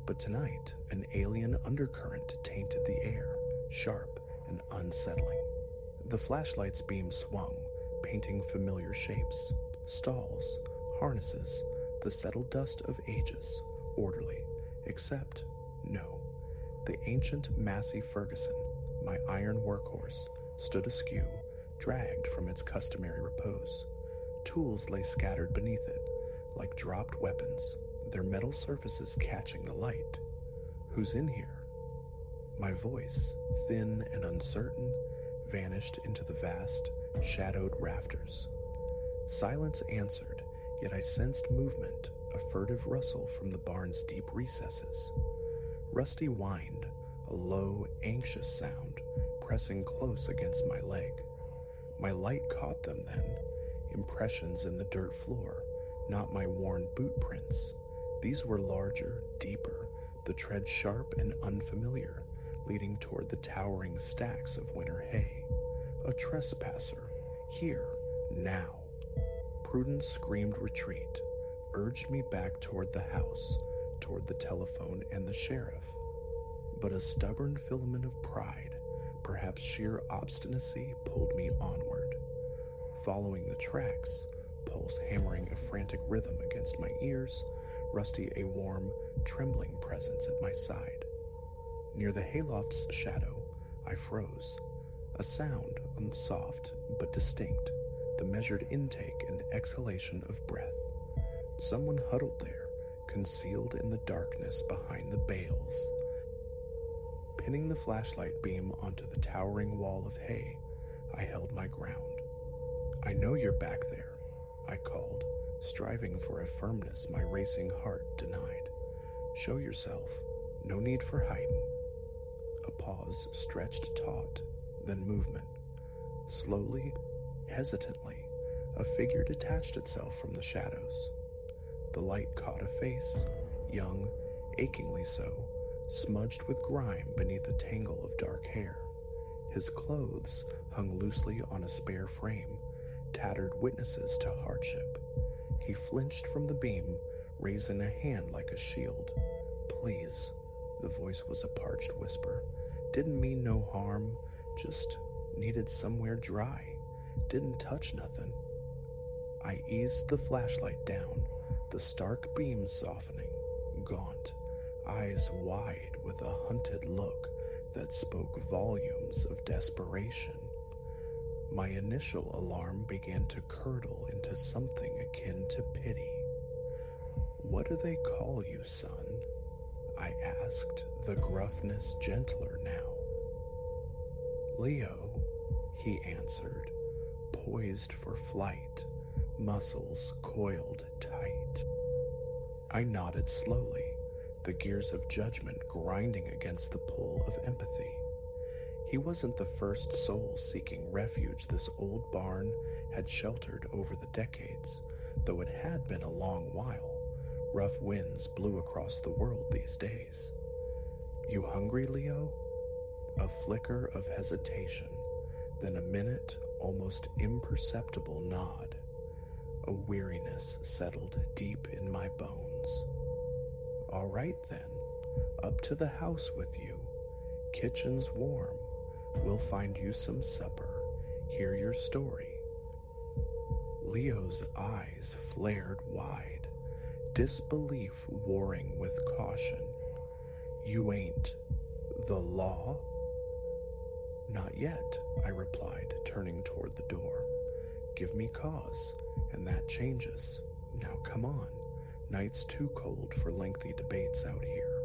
But tonight, an alien undercurrent tainted the air, sharp and unsettling. The flashlight's beam swung, painting familiar shapes, stalls, harnesses, the settled dust of ages, orderly, except, no. The ancient Massey Ferguson, my iron workhorse, stood askew, dragged from its customary repose. Tools lay scattered beneath it, like dropped weapons, their metal surfaces catching the light. Who's in here? My voice, thin and uncertain, vanished into the vast, shadowed rafters. Silence answered, yet I sensed movement, a furtive rustle from the barn's deep recesses. Rusty whined, a low, anxious sound, pressing close against my leg. My light caught them then, impressions in the dirt floor, not my worn boot prints. These were larger, deeper, the tread sharp and unfamiliar, leading toward the towering stacks of winter hay. A trespasser, here, now. Prudence screamed retreat, urged me back toward the house, toward the telephone and the sheriff. But a stubborn filament of pride, perhaps sheer obstinacy, pulled me onward. Following the tracks, pulse hammering a frantic rhythm against my ears, Rusty a warm, trembling presence at my side. Near the hayloft's shadow, I froze. A sound, soft but distinct, the measured intake and exhalation of breath. Someone huddled there, concealed in the darkness behind the bales. Pinning the flashlight beam onto the towering wall of hay, I held my ground. "I know you're back there," I called, striving for a firmness my racing heart denied. "Show yourself. No need for hiding." A pause stretched taut, then movement. Slowly, hesitantly, a figure detached itself from the shadows. The light caught a face, young, achingly so, smudged with grime beneath a tangle of dark hair. His clothes hung loosely on a spare frame, tattered witnesses to hardship. He flinched from the beam, raising a hand like a shield. "Please," the voice was a parched whisper. "Didn't mean no harm, just needed somewhere dry. Didn't touch nothing." I eased the flashlight down, the stark beam softening, gaunt, eyes wide with a hunted look that spoke volumes of desperation. My initial alarm began to curdle into something akin to pity. "What do they call you, son?" I asked, the gruffness gentler now. "Leo," he answered, poised for flight, muscles coiled tight. I nodded slowly, the gears of judgment grinding against the pull of empathy. He wasn't the first soul seeking refuge this old barn had sheltered over the decades, though it had been a long while. Rough winds blew across the world these days. "You hungry, Leo?" A flicker of hesitation, then a minute, almost imperceptible nod. A weariness settled deep in my bones. "All right then, up to the house with you. Kitchen's warm. We'll find you some supper, hear your story." Leo's eyes flared wide, disbelief warring with caution. "You ain't the law?" "Not yet," I replied, turning toward the door. "Give me cause, and that changes. Now come on. Night's too cold for lengthy debates out here."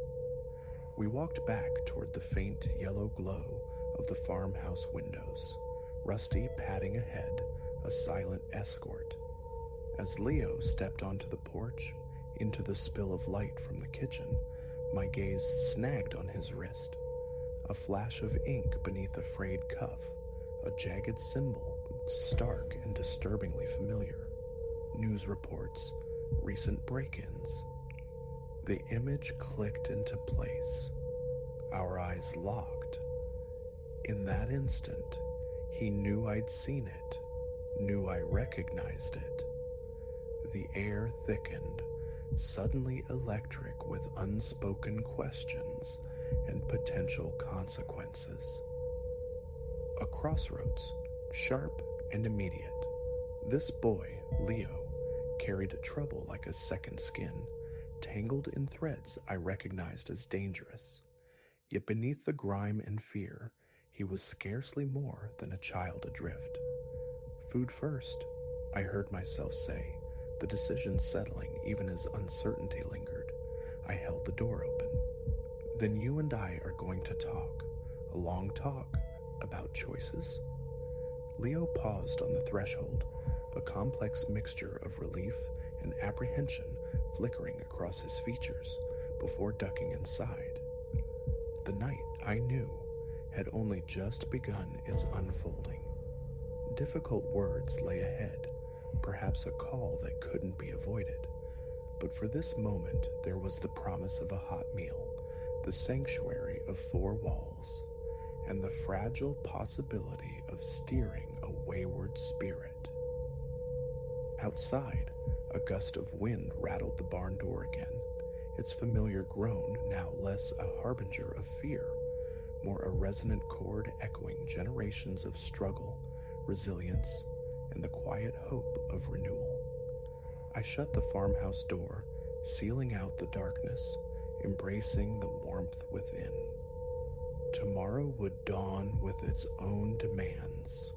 We walked back toward the faint yellow glow of the farmhouse windows, Rusty padding ahead, a silent escort. As Leo stepped onto the porch, into the spill of light from the kitchen, my gaze snagged on his wrist. A flash of ink beneath a frayed cuff, a jagged symbol, stark and disturbingly familiar. News reports, recent break-ins. The image clicked into place. Our eyes locked. In that instant, he knew I'd seen it, knew I recognized it. The air thickened, suddenly electric with unspoken questions and potential consequences. A crossroads, sharp and immediate. This boy, Leo, carried trouble like a second skin, tangled in threads I recognized as dangerous. Yet beneath the grime and fear, he was scarcely more than a child adrift. Food first, I heard myself say, the decision settling even as uncertainty lingered. I held the door open. Then you and I are going to talk, a long talk, about choices? Leo paused on the threshold, a complex mixture of relief and apprehension flickering across his features before ducking inside. The night, I knew, had only just begun its unfolding. Difficult words lay ahead, perhaps a call that couldn't be avoided. But for this moment, there was the promise of a hot meal, the sanctuary of four walls, and the fragile possibility of steering a wayward spirit. Outside, a gust of wind rattled the barn door again, its familiar groan now less a harbinger of fear, more a resonant chord echoing generations of struggle, resilience, and the quiet hope of renewal. I shut the farmhouse door, sealing out the darkness, embracing the warmth within. Tomorrow would dawn with its own demands,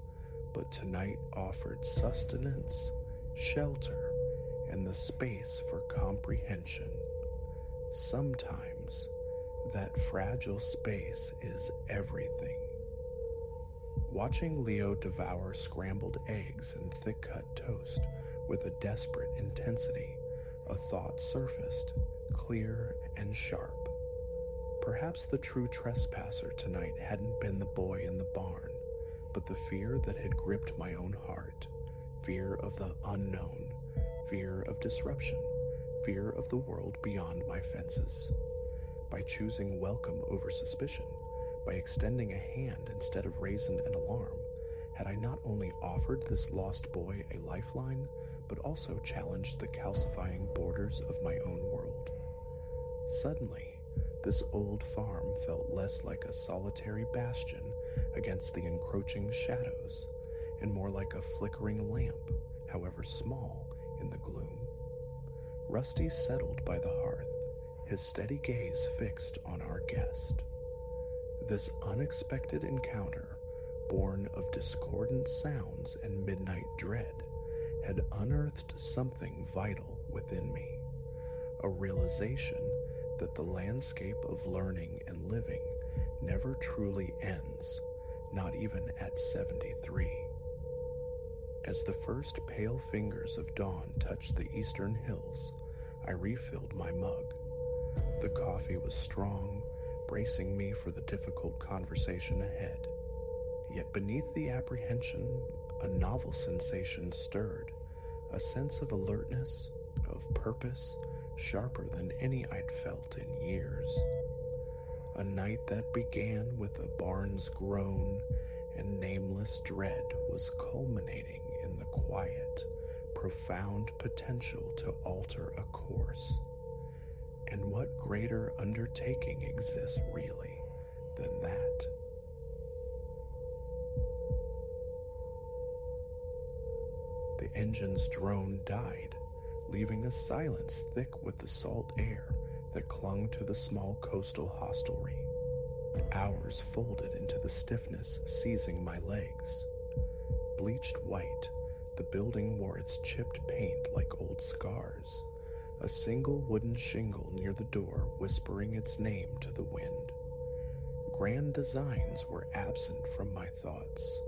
but tonight offered sustenance, shelter, and the space for comprehension. Sometimes, that fragile space is everything. Watching Leo devour scrambled eggs and thick-cut toast with a desperate intensity, a thought surfaced, clear and sharp. Perhaps the true trespasser tonight hadn't been the boy in the barn, but the fear that had gripped my own heart, fear of the unknown, fear of disruption, fear of the world beyond my fences. By choosing welcome over suspicion, by extending a hand instead of raising an alarm, had I not only offered this lost boy a lifeline, but also challenged the calcifying borders of my own world. Suddenly, this old farm felt less like a solitary bastion against the encroaching shadows, and more like a flickering lamp, however small, in the gloom. Rusty settled by the hearth, his steady gaze fixed on our guest. This unexpected encounter, born of discordant sounds and midnight dread, had unearthed something vital within me, a realization that the landscape of learning and living never truly ends, not even at 73. As the first pale fingers of dawn touched the eastern hills, I refilled my mug. The coffee was strong, bracing me for the difficult conversation ahead. Yet beneath the apprehension, a novel sensation stirred, a sense of alertness, of purpose, sharper than any I'd felt in years. A night that began with a barn's groan and nameless dread was culminating in the quiet, profound potential to alter a course. And what greater undertaking exists really than that? The engine's drone died, leaving a silence thick with the salt air that clung to the small coastal hostelry. Hours folded into the stiffness seizing my legs. Bleached white, the building wore its chipped paint like old scars, a single wooden shingle near the door whispering its name to the wind. Grand designs were absent from my thoughts.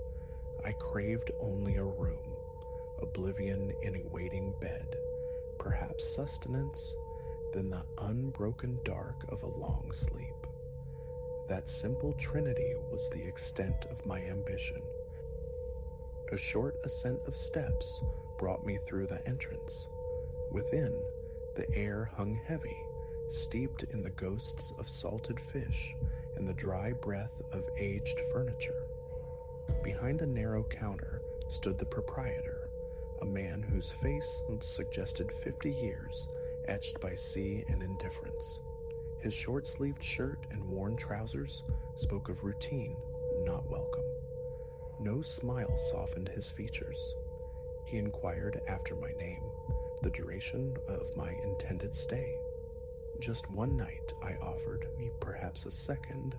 I craved only a room, oblivion in a waiting bed, perhaps sustenance, then the unbroken dark of a long sleep. That simple trinity was the extent of my ambition. A short ascent of steps brought me through the entrance. Within, the air hung heavy, steeped in the ghosts of salted fish and the dry breath of aged furniture. Behind a narrow counter stood the proprietor, a man whose face suggested 50 years, etched by sea and indifference. His short-sleeved shirt and worn trousers spoke of routine, not welcome. No smile softened his features. He inquired after my name, the duration of my intended stay. Just one night, I offered, perhaps a second,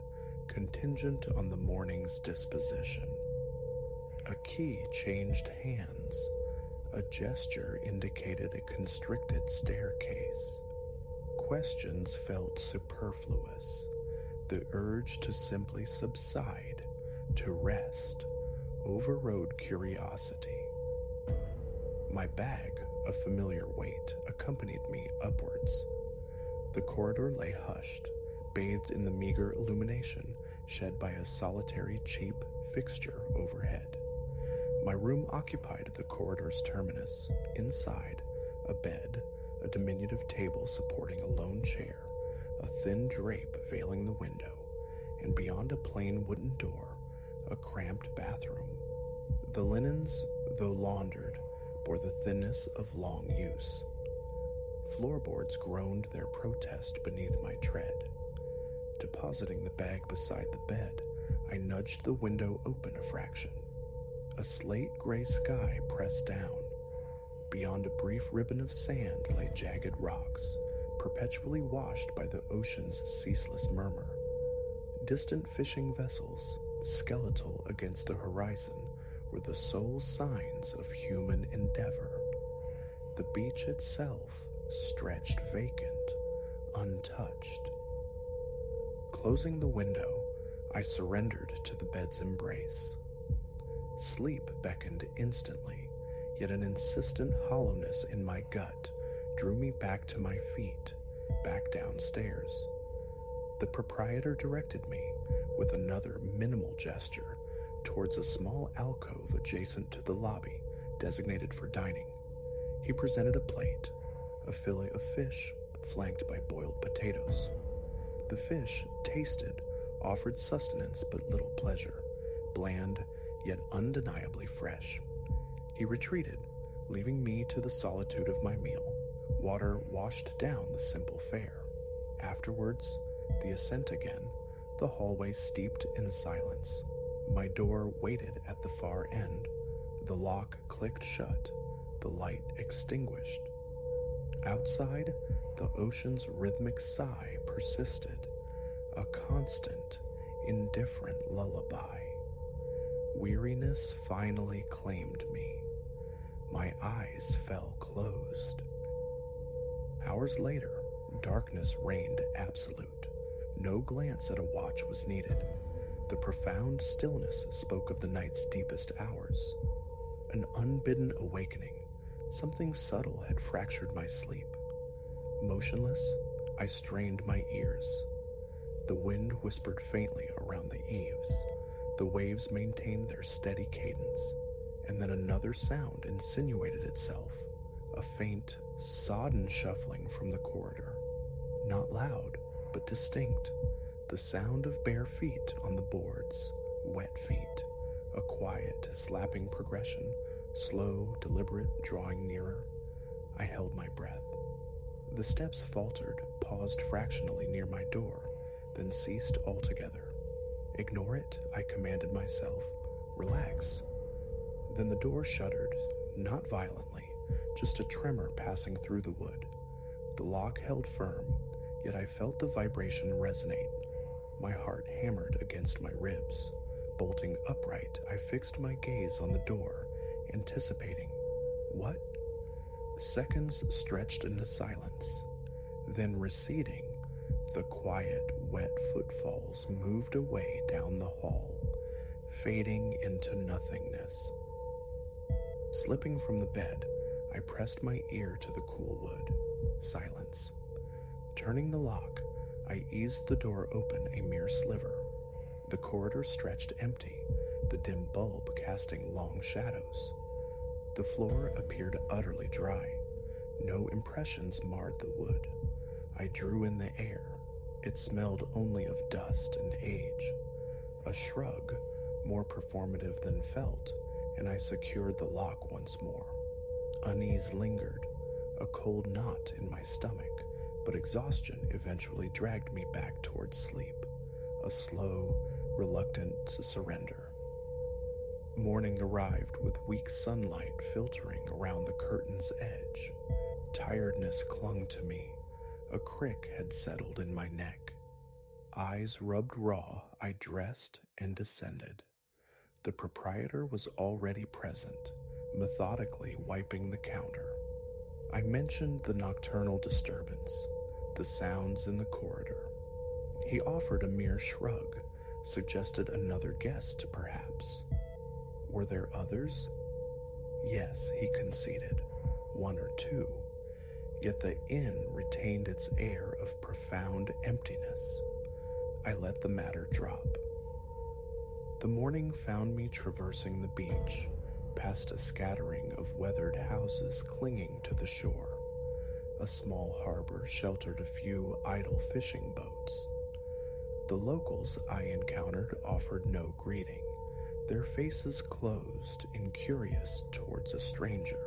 contingent on the morning's disposition. A key changed hands. A gesture indicated a constricted staircase. Questions felt superfluous. The urge to simply subside, to rest, overrode curiosity. My bag, a familiar weight, accompanied me upwards. The corridor lay hushed, bathed in the meager illumination shed by a solitary cheap fixture overhead. My room occupied the corridor's terminus. Inside, a bed, a diminutive table supporting a lone chair, a thin drape veiling the window, and beyond a plain wooden door, a cramped bathroom. The linens, though laundered, bore the thinness of long use. Floorboards groaned their protest beneath my tread. Depositing the bag beside the bed, I nudged the window open a fraction. A slate-gray sky pressed down. Beyond a brief ribbon of sand lay jagged rocks, perpetually washed by the ocean's ceaseless murmur. Distant fishing vessels, skeletal against the horizon, were the sole signs of human endeavor. The beach itself stretched vacant, untouched. Closing the window, I surrendered to the bed's embrace. Sleep beckoned instantly, yet an insistent hollowness in my gut drew me back to my feet, back downstairs. The proprietor directed me, with another minimal gesture, towards a small alcove adjacent to the lobby, designated for dining. He presented a plate, a fillet of fish, flanked by boiled potatoes. The fish, tasted, offered sustenance but little pleasure, bland, yet undeniably fresh. He retreated, leaving me to the solitude of my meal. Water washed down the simple fare. Afterwards, the ascent again, the hallway steeped in silence. My door waited at the far end. The lock clicked shut, the light extinguished. Outside, the ocean's rhythmic sigh persisted, a constant, indifferent lullaby. Weariness finally claimed me. My eyes fell closed. Hours later, darkness reigned absolute. No glance at a watch was needed. The profound stillness spoke of the night's deepest hours. An unbidden awakening. Something subtle had fractured my sleep. Motionless, I strained my ears. The wind whispered faintly around the eaves. The waves maintained their steady cadence, and then another sound insinuated itself, a faint, sodden shuffling from the corridor. Not loud, but distinct, the sound of bare feet on the boards, wet feet, a quiet, slapping progression, slow, deliberate, drawing nearer. I held my breath. The steps faltered, paused fractionally near my door, then ceased altogether. Ignore it, I commanded myself. Relax. Then the door shuddered, not violently, just a tremor passing through the wood. The lock held firm, yet I felt the vibration resonate. My heart hammered against my ribs. Bolting upright, I fixed my gaze on the door, anticipating. What? Seconds stretched into silence. Then receding, the quiet, wet footfalls moved away down the hall, fading into nothingness. Slipping from the bed, I pressed my ear to the cool wood. Silence. Turning the lock, I eased the door open a mere sliver. The corridor stretched empty, the dim bulb casting long shadows. The floor appeared utterly dry. No impressions marred the wood. I drew in the air. It smelled only of dust and age. A shrug, more performative than felt, and I secured the lock once more. Unease lingered, a cold knot in my stomach, but exhaustion eventually dragged me back towards sleep, a slow, reluctant surrender. Morning arrived with weak sunlight filtering around the curtain's edge. Tiredness clung to me. A crick had settled in my neck. Eyes rubbed raw, I dressed and descended. The proprietor was already present, methodically wiping the counter. I mentioned the nocturnal disturbance, the sounds in the corridor. He offered a mere shrug, suggested another guest, perhaps. Were there others? Yes, he conceded, one or two. Yet the inn retained its air of profound emptiness. I let the matter drop. The morning found me traversing the beach, past a scattering of weathered houses clinging to the shore. A small harbor sheltered a few idle fishing boats. The locals I encountered offered no greeting, their faces closed, incurious towards a stranger.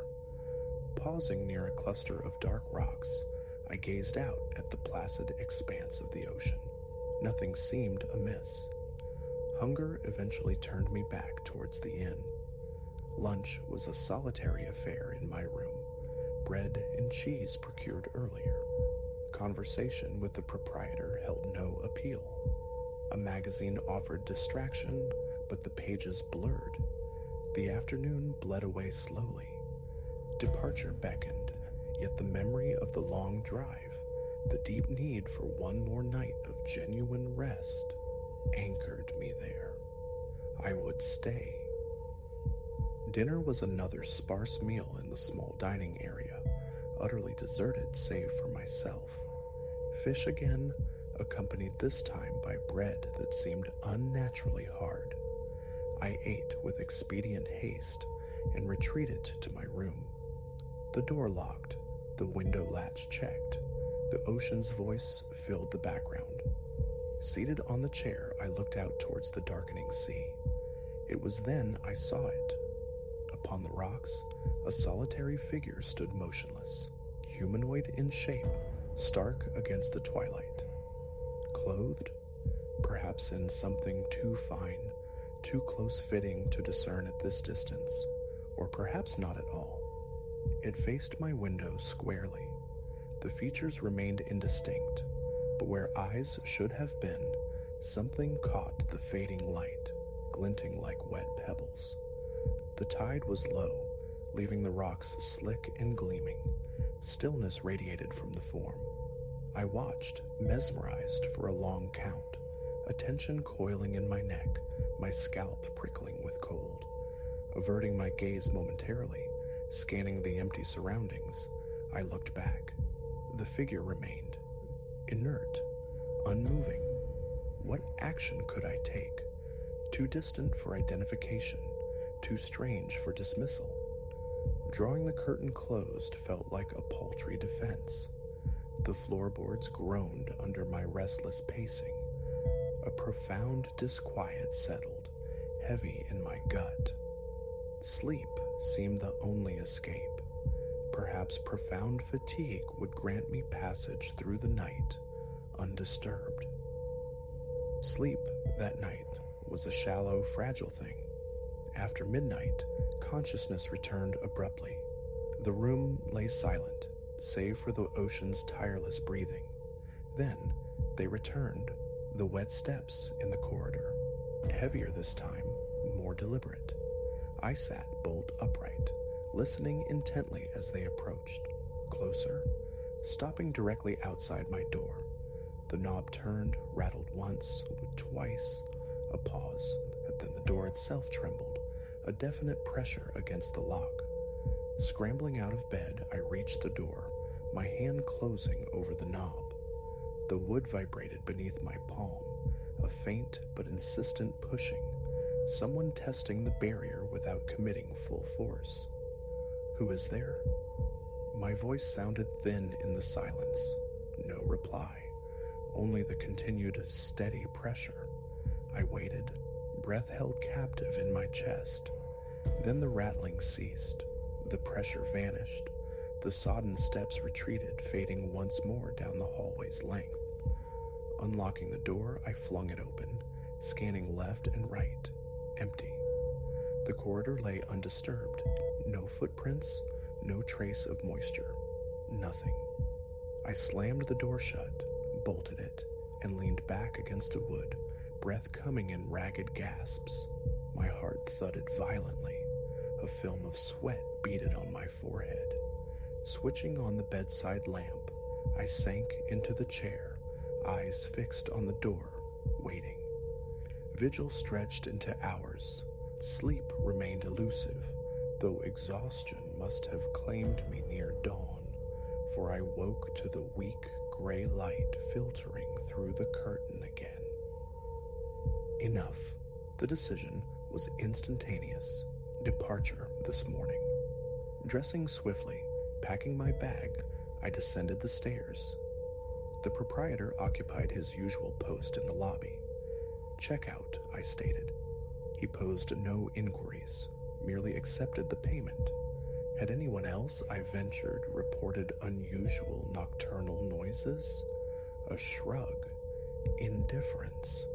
Pausing near a cluster of dark rocks, I gazed out at the placid expanse of the ocean. Nothing seemed amiss. Hunger eventually turned me back towards the inn. Lunch was a solitary affair in my room, bread and cheese procured earlier. Conversation with the proprietor held no appeal. A magazine offered distraction, but the pages blurred. The afternoon bled away slowly. Departure beckoned, yet the memory of the long drive, the deep need for one more night of genuine rest, anchored me there. I would stay. Dinner was another sparse meal in the small dining area, utterly deserted save for myself. Fish again, accompanied this time by bread that seemed unnaturally hard. I ate with expedient haste and retreated to my room. The door locked, the window latch checked. The ocean's voice filled the background. Seated on the chair, I looked out towards the darkening sea. It was then I saw it. Upon the rocks, a solitary figure stood motionless, humanoid in shape, stark against the twilight. Clothed, perhaps in something too fine, too close-fitting to discern at this distance, or perhaps not at all. It faced my window squarely. The features remained indistinct, but where eyes should have been, something caught the fading light, glinting like wet pebbles. The tide was low, leaving the rocks slick and gleaming. Stillness radiated from the form. I watched, mesmerized for a long count, attention coiling in my neck, my scalp prickling with cold. Averting my gaze momentarily, scanning the empty surroundings, I looked back. The figure remained, inert, unmoving. What action could I take? Too distant for identification, too strange for dismissal. Drawing the curtain closed felt like a paltry defense. The floorboards groaned under my restless pacing. A profound disquiet settled, heavy in my gut. Sleep seemed the only escape. Perhaps profound fatigue would grant me passage through the night, undisturbed. Sleep that night was a shallow, fragile thing. After midnight, consciousness returned abruptly. The room lay silent, save for the ocean's tireless breathing. Then they returned, the wet steps in the corridor. Heavier this time, more deliberate. I sat bolt upright, listening intently as they approached. Closer, stopping directly outside my door. The knob turned, rattled once, twice, a pause, and then the door itself trembled, a definite pressure against the lock. Scrambling out of bed, I reached the door, my hand closing over the knob. The wood vibrated beneath my palm, a faint but insistent pushing, someone testing the barrier without committing full force. Who is there? My voice sounded thin in the silence. No reply, only the continued steady pressure. I waited, breath held captive in my chest. Then the rattling ceased. The pressure vanished. The sodden steps retreated, fading once more down the hallway's length. Unlocking the door, I flung it open, scanning left and right. Empty. The corridor lay undisturbed. No footprints, no trace of moisture. Nothing. I slammed the door shut, bolted it, and leaned back against the wood, breath coming in ragged gasps. My heart thudded violently. A film of sweat beaded on my forehead. Switching on the bedside lamp, I sank into the chair, eyes fixed on the door, waiting. Vigil stretched into hours. Sleep remained elusive, though exhaustion must have claimed me near dawn, for I woke to the weak gray light filtering through the curtain again. Enough. The decision was instantaneous. Departure this morning. Dressing swiftly, packing my bag, I descended the stairs. The proprietor occupied his usual post in the lobby. "Check out," I stated. He posed no inquiries, merely accepted the payment. Had anyone else, I ventured, reported unusual nocturnal noises? A shrug. Indifference.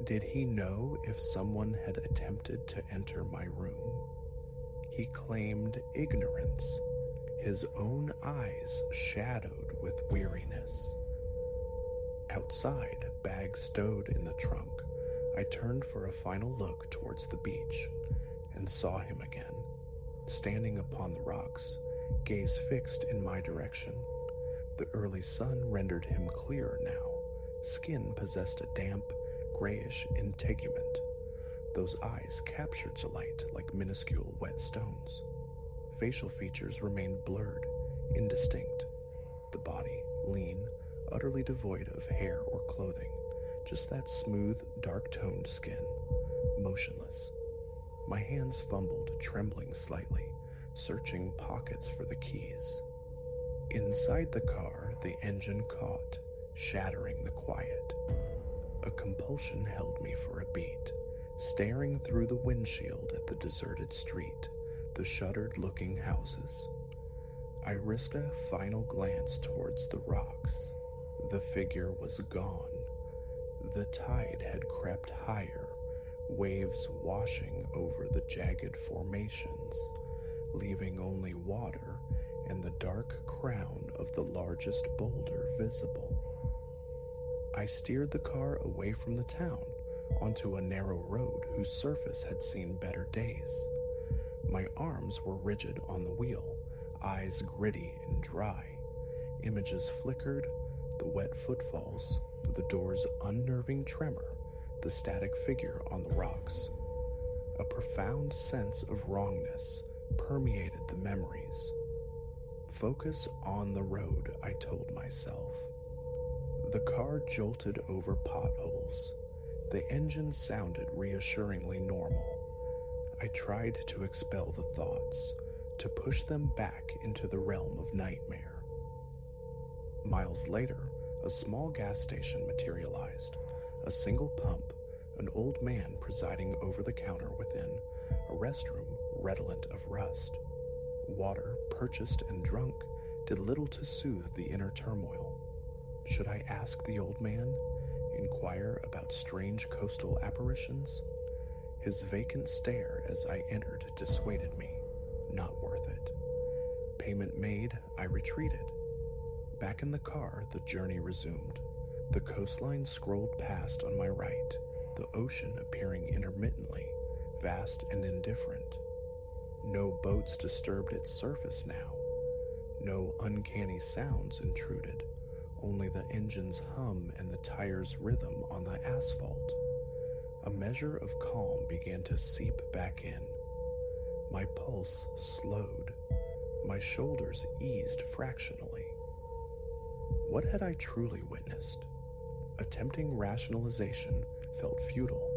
Did he know if someone had attempted to enter my room? He claimed ignorance, his own eyes shadowed with weariness. Outside, bag stowed in the trunk, I turned for a final look towards the beach and saw him again, standing upon the rocks, gaze fixed in my direction. The early sun rendered him clearer now. Skin possessed a damp, grayish integument. Those eyes captured the light like minuscule wet stones. Facial features remained blurred, indistinct. The body, lean, utterly devoid of hair or clothing, just that smooth, dark-toned skin, motionless. My hands fumbled, trembling slightly, searching pockets for the keys. Inside the car, the engine caught, shattering the quiet. A compulsion held me for a beat, staring through the windshield at the deserted street, the shuttered-looking houses. I risked a final glance towards the rocks. The figure was gone. The tide had crept higher, waves washing over the jagged formations, leaving only water and the dark crown of the largest boulder visible. I steered the car away from the town, onto a narrow road whose surface had seen better days. My arms were rigid on the wheel, eyes gritty and dry. Images flickered, the wet footfalls, the door's unnerving tremor, the static figure on the rocks. A profound sense of wrongness permeated the memories. Focus on the road, I told myself. The car jolted over potholes. The engine sounded reassuringly normal. I tried to expel the thoughts, to push them back into the realm of nightmare. Miles later, a small gas station materialized, a single pump, an old man presiding over the counter within, a restroom redolent of rust. Water, purchased and drunk, did little to soothe the inner turmoil. Should I ask the old man? Inquire about strange coastal apparitions? His vacant stare as I entered dissuaded me. Not worth it. Payment made, I retreated. Back in the car, the journey resumed. The coastline scrolled past on my right, the ocean appearing intermittently, vast and indifferent. No boats disturbed its surface now. No uncanny sounds intruded, only the engine's hum and the tire's rhythm on the asphalt. A measure of calm began to seep back in. My pulse slowed. My shoulders eased fractionally. What had I truly witnessed? Attempting rationalization felt futile.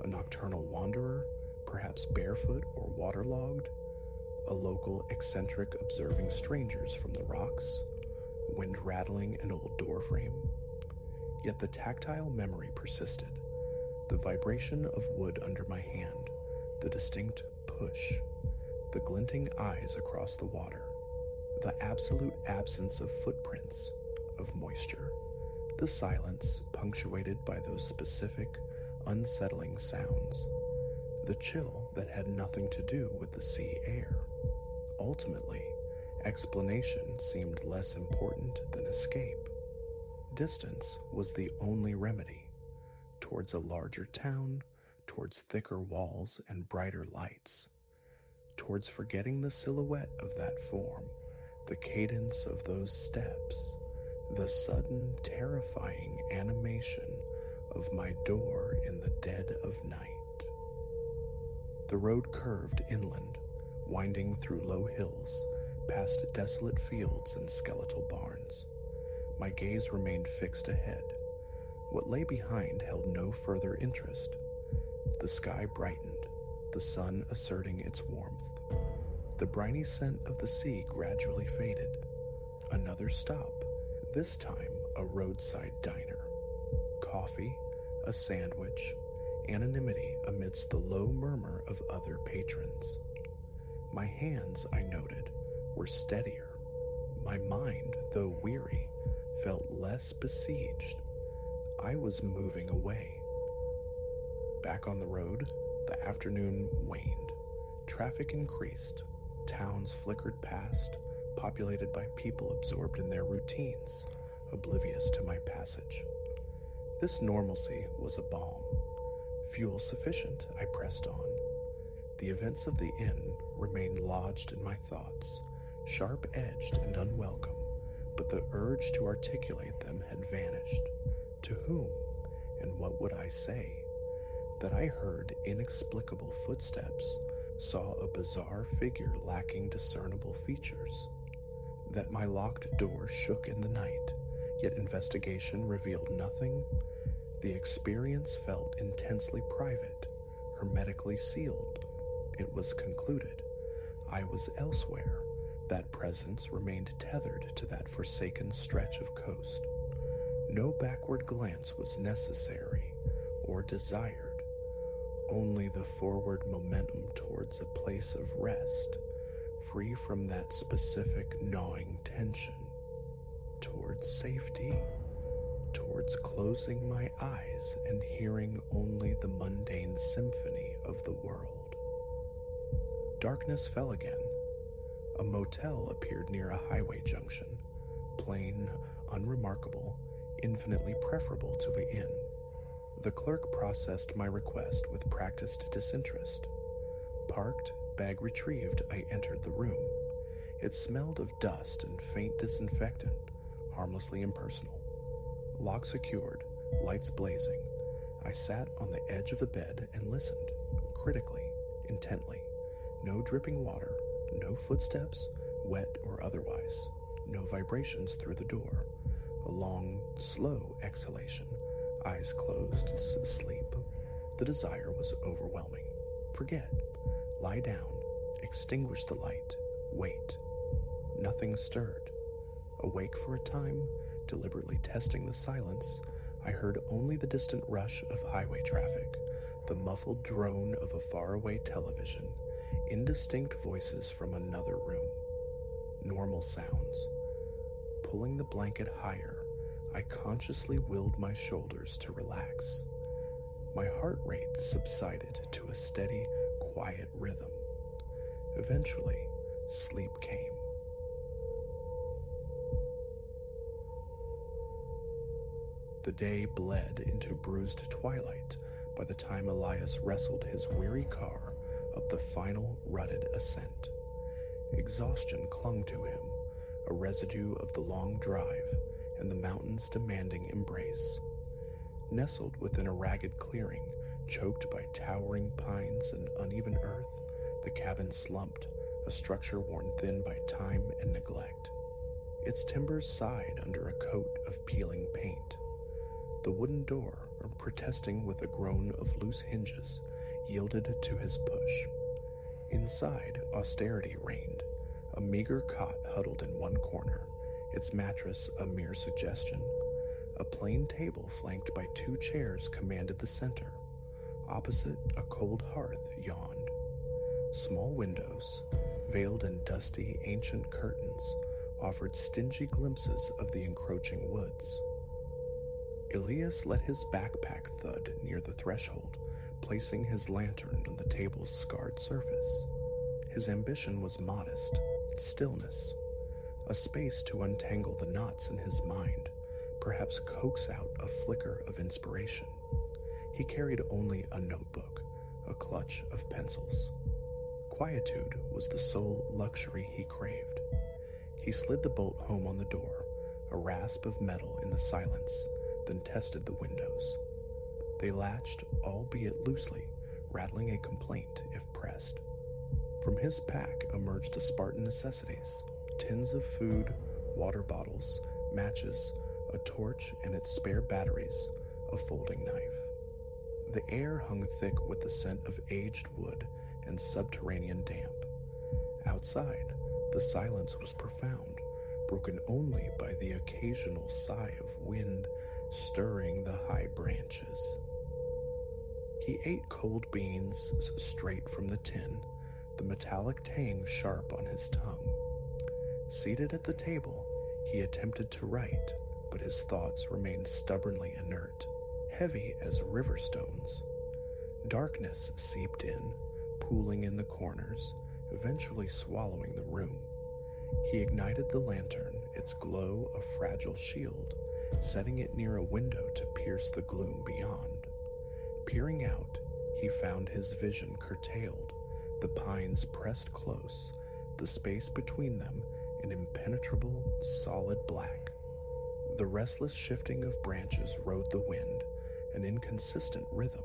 A nocturnal wanderer, perhaps barefoot or waterlogged? A local eccentric observing strangers from the rocks? Wind rattling an old doorframe? Yet the tactile memory persisted. The vibration of wood under my hand, the distinct push, the glinting eyes across the water, the absolute absence of footprints, of moisture, the silence punctuated by those specific, unsettling sounds. the chill that had nothing to do with the sea air. Ultimately, explanation seemed less important than escape. Distance was the only remedy, towards a larger town, towards thicker walls and brighter lights, towards forgetting the silhouette of that form, the cadence of those steps, the sudden terrifying animation of my door in the dead of night. The road curved inland, winding through low hills, past desolate fields and skeletal barns. My gaze remained fixed ahead. What lay behind held no further interest. The sky brightened, the sun asserting its warmth. The briny scent of the sea gradually faded. Another stop, this time a roadside diner. Coffee, a sandwich, anonymity amidst the low murmur of other patrons. My hands, I noted, were steadier. My mind, though weary, felt less besieged. I was moving away. Back on the road, the afternoon waned. Traffic increased. Towns flickered past, populated by people absorbed in their routines, oblivious to my passage. This normalcy was a balm. Fuel sufficient, I pressed on. The events of the inn remained lodged in my thoughts, sharp-edged and unwelcome, but the urge to articulate them had vanished. To whom, and what would I say? That I heard inexplicable footsteps, saw a bizarre figure lacking discernible features. That my locked door shook in the night, yet investigation revealed nothing. The experience felt intensely private, hermetically sealed. It was concluded. I was elsewhere. That presence remained tethered to that forsaken stretch of coast. No backward glance was necessary or desired, only the forward momentum towards a place of rest, free from that specific gnawing tension, towards safety, towards closing my eyes and hearing only the mundane symphony of the world. Darkness fell again. A motel appeared near a highway junction, plain, unremarkable, infinitely preferable to the inn. The clerk processed my request with practiced disinterest. Parked, bag retrieved, I entered the room. It smelled of dust and faint disinfectant, harmlessly impersonal. Lock secured, lights blazing, I sat on the edge of the bed and listened, critically, intently. No dripping water, no footsteps, wet or otherwise, no vibrations through the door. A long, slow exhalation, eyes closed, sleep. The desire was overwhelming. Forget. Lie down. Extinguish the light. Wait. Nothing stirred. Awake for a time, deliberately testing the silence, I heard only the distant rush of highway traffic, the muffled drone of a faraway television, indistinct voices from another room. Normal sounds. Pulling the blanket higher, I consciously willed my shoulders to relax. My heart rate subsided to a steady, quiet rhythm. Eventually, sleep came. The day bled into bruised twilight by the time Elias wrestled his weary car up the final rutted ascent. Exhaustion clung to him, a residue of the long drive and the mountain's demanding embrace. Nestled within a ragged clearing, choked by towering pines and uneven earth, the cabin slumped, a structure worn thin by time and neglect. Its timbers sighed under a coat of peeling paint. The wooden door, protesting with a groan of loose hinges, yielded to his push. Inside, austerity reigned, a meager cot huddled in one corner, its mattress a mere suggestion. A plain table flanked by 2 chairs commanded the center. Opposite, a cold hearth yawned. Small windows, veiled in dusty, ancient curtains, offered stingy glimpses of the encroaching woods. Elias let his backpack thud near the threshold, placing his lantern on the table's scarred surface. His ambition was modest: stillness, a space to untangle the knots in his mind, perhaps coax out a flicker of inspiration. He carried only a notebook, a clutch of pencils. Quietude was the sole luxury he craved. He slid the bolt home on the door, a rasp of metal in the silence, then tested the windows. They latched, albeit loosely, rattling a complaint if pressed. From his pack emerged the Spartan necessities: tins of food, water bottles, matches, a torch and its spare batteries, a folding knife. The air hung thick with the scent of aged wood and subterranean damp. Outside, the silence was profound, broken only by the occasional sigh of wind stirring the high branches. He ate cold beans straight from the tin, the metallic tang sharp on his tongue. Seated at the table, he attempted to write, but his thoughts remained stubbornly inert, heavy as river stones. Darkness seeped in, pooling in the corners, eventually swallowing the room. He ignited the lantern, its glow a fragile shield, setting it near a window to pierce the gloom beyond. Peering out, he found his vision curtailed, the pines pressed close, the space between them an impenetrable, solid black. The restless shifting of branches rode the wind, an inconsistent rhythm.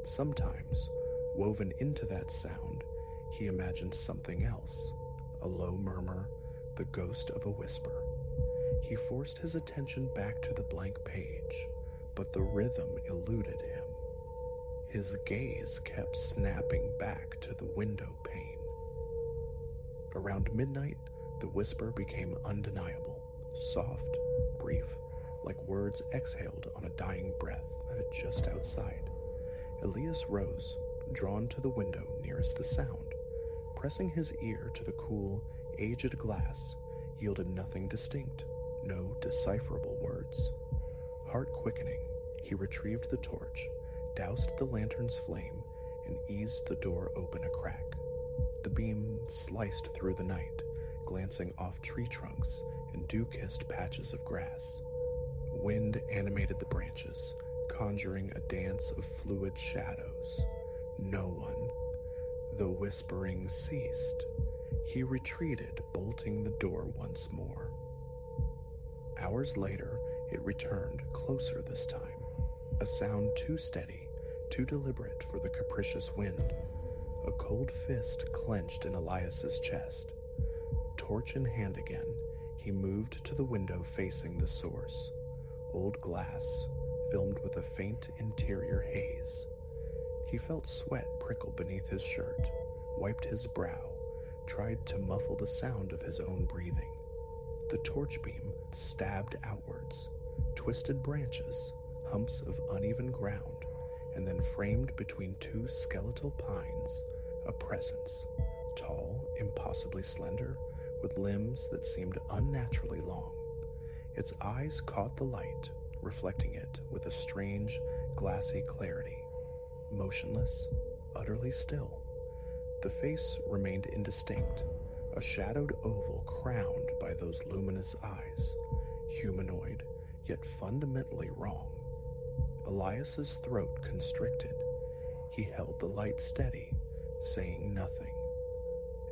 Sometimes, woven into that sound, he imagined something else, a low murmur, the ghost of a whisper. He forced his attention back to the blank page, but the rhythm eluded him. His gaze kept snapping back to the window pane. Around midnight, the whisper became undeniable, soft, brief, like words exhaled on a dying breath just outside. Elias rose, drawn to the window nearest the sound. Pressing his ear to the cool, aged glass yielded nothing distinct, no decipherable words. Heart quickening, he retrieved the torch, doused the lantern's flame, and eased the door open a crack. The beam sliced through the night, glancing off tree trunks and dew-kissed patches of grass. Wind animated the branches, conjuring a dance of fluid shadows. No one. The whispering ceased. He retreated, bolting the door once more. Hours later, it returned, closer this time. A sound too steady, too deliberate for the capricious wind. A cold fist clenched in Elias's chest. Torch in hand again, he moved to the window facing the source. Old glass, filmed with a faint interior haze. He felt sweat prickle beneath his shirt, wiped his brow, tried to muffle the sound of his own breathing. The torch beam stabbed outwards, twisted branches, humps of uneven ground, and then framed between two skeletal pines, a presence, tall, impossibly slender, with limbs that seemed unnaturally long. Its eyes caught the light, reflecting it with a strange, glassy clarity. Motionless, utterly still. The face remained indistinct, a shadowed oval crowned by those luminous eyes, humanoid, yet fundamentally wrong. Elias's throat constricted. He held the light steady, saying nothing.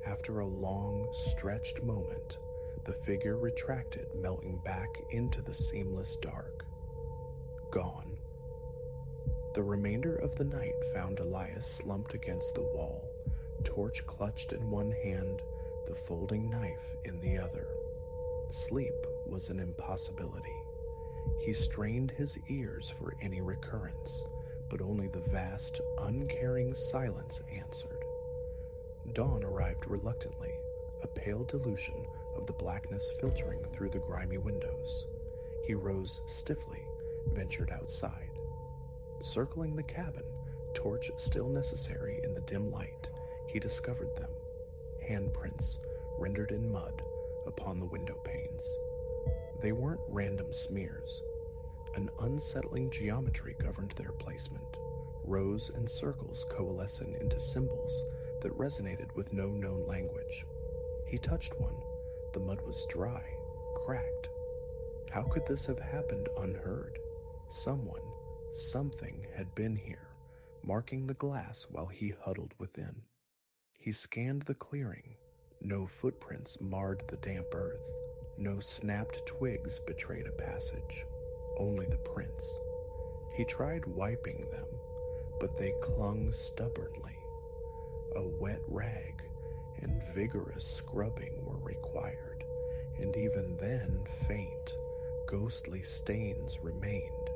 After a long, stretched moment, the figure retracted, melting back into the seamless dark. Gone. The remainder of the night found Elias slumped against the wall, torch clutched in one hand, the folding knife in the other. Sleep was an impossibility. He strained his ears for any recurrence, but only the vast, uncaring silence answered. Dawn arrived reluctantly, a pale dilution of the blackness filtering through the grimy windows. He rose stiffly, ventured outside. Circling the cabin, torch still necessary in the dim light, he discovered them. Handprints, rendered in mud, upon the window panes. They weren't random smears. An unsettling geometry governed their placement, rows and circles coalescing into symbols that resonated with no known language. He touched one. The mud was dry, cracked. How could this have happened unheard? Someone, something had been here, marking the glass while he huddled within. He scanned the clearing. No footprints marred the damp earth. No snapped twigs betrayed a passage. Only the prints. He tried wiping them, but they clung stubbornly. A wet rag and vigorous scrubbing were required, and even then faint, ghostly stains remained.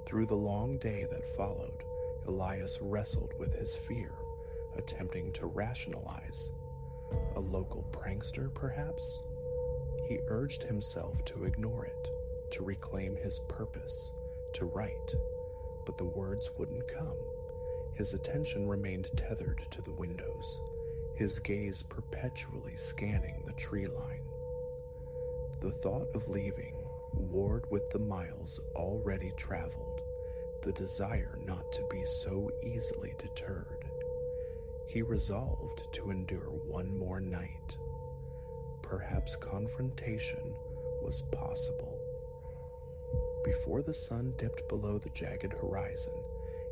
Through the long day that followed, Elias wrestled with his fear, attempting to rationalize. A local prankster, perhaps? He urged himself to ignore it, to reclaim his purpose, to write, but the words wouldn't come. His attention remained tethered to the windows, his gaze perpetually scanning the tree line. The thought of leaving warred with the miles already traveled, the desire not to be so easily deterred. He resolved to endure one more night. Perhaps confrontation was possible. Before the sun dipped below the jagged horizon,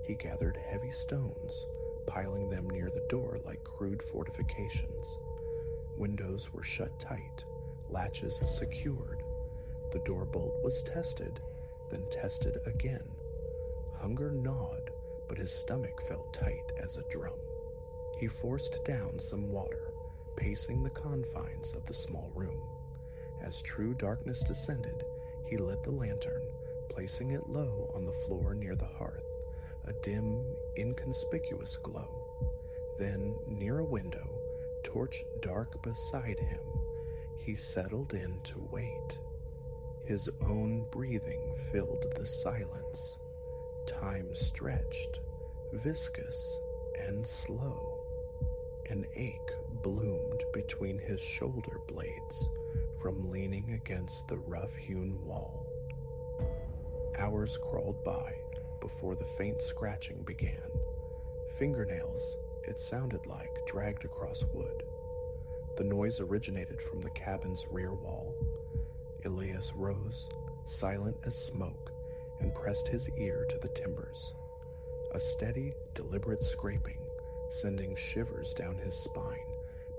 he gathered heavy stones, piling them near the door like crude fortifications. Windows were shut tight, latches secured. The door bolt was tested, then tested again. Hunger gnawed, but his stomach felt tight as a drum. He forced down some water, pacing the confines of the small room. As true darkness descended, he lit the lantern, placing it low on the floor near the hearth, a dim, inconspicuous glow. Then, near a window, torch dark beside him, he settled in to wait. His own breathing filled the silence. Time stretched, viscous and slow. An ache bloomed between his shoulder blades from leaning against the rough-hewn wall. Hours crawled by before the faint scratching began. Fingernails, it sounded like, dragged across wood. The noise originated from the cabin's rear wall. Elias rose, silent as smoke, and pressed his ear to the timbers. A steady, deliberate scraping, sending shivers down his spine,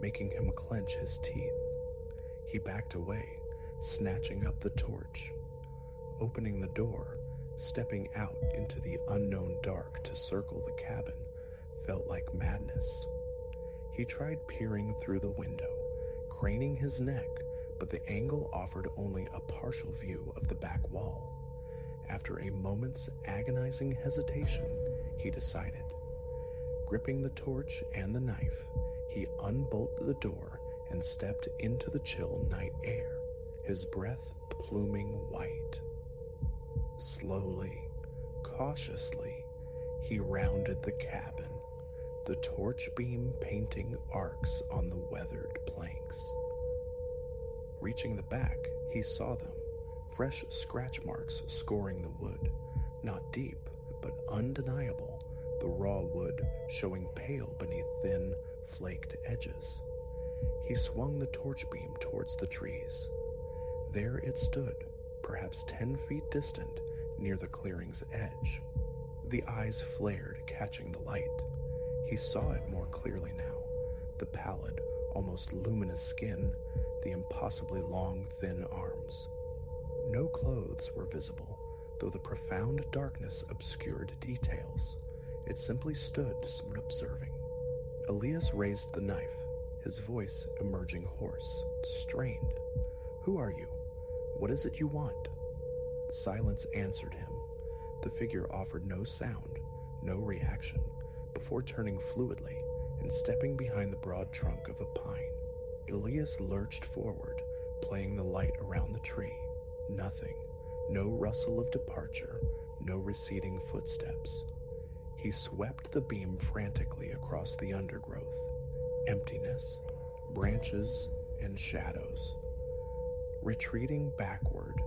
making him clench his teeth. He backed away, snatching up the torch. Opening the door, stepping out into the unknown dark to circle the cabin, felt like madness. He tried peering through the window, craning his neck, but the angle offered only a partial view of the back wall. After a moment's agonizing hesitation, he decided. Gripping the torch and the knife, he unbolted the door and stepped into the chill night air, his breath pluming white. Slowly, cautiously, he rounded the cabin, the torch beam painting arcs on the weathered planks. Reaching the back, he saw them, fresh scratch marks scoring the wood, not deep, but undeniable, the raw wood showing pale beneath thin, flaked edges. He swung the torch beam towards the trees. There it stood, perhaps 10 feet distant, near the clearing's edge. The eyes flared, catching the light. He saw it more clearly now, the pallid, almost luminous skin, the impossibly long, thin arms. No clothes were visible, though the profound darkness obscured details. It simply stood, observing. Elias raised the knife, his voice emerging hoarse, strained. "Who are you? What is it you want?" Silence answered him. The figure offered no sound, no reaction, before turning fluidly and stepping behind the broad trunk of a pine. Elias lurched forward, playing the light around the tree. Nothing. No rustle of departure, no receding footsteps. He swept the beam frantically across the undergrowth. Emptiness, branches, and shadows. Retreating backward,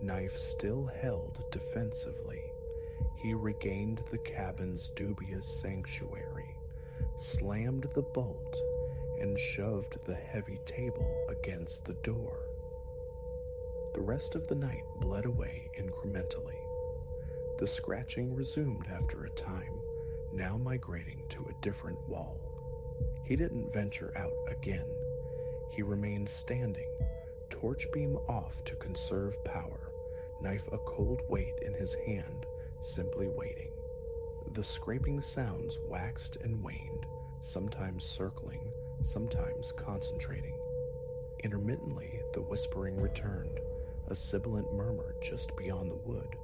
knife still held defensively, he regained the cabin's dubious sanctuary, slammed the bolt, and shoved the heavy table against the door. The rest of the night bled away incrementally. The scratching resumed after a time, now migrating to a different wall. He didn't venture out again. He remained standing, torch beam off to conserve power, knife a cold weight in his hand, simply waiting. The scraping sounds waxed and waned, sometimes circling, sometimes concentrating. Intermittently, the whispering returned, a sibilant murmur just beyond the wood,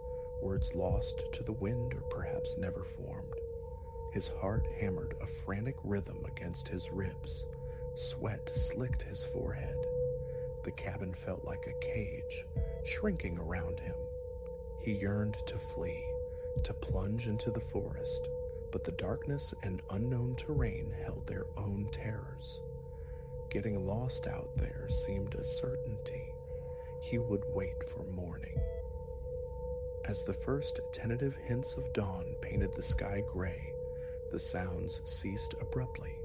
words lost to the wind or perhaps never formed. His heart hammered a frantic rhythm against his ribs. Sweat slicked his forehead. The cabin felt like a cage, shrinking around him. He yearned to flee, to plunge into the forest, but the darkness and unknown terrain held their own terrors. Getting lost out there seemed a certainty. He would wait for morning. As the first tentative hints of dawn painted the sky gray, the sounds ceased abruptly.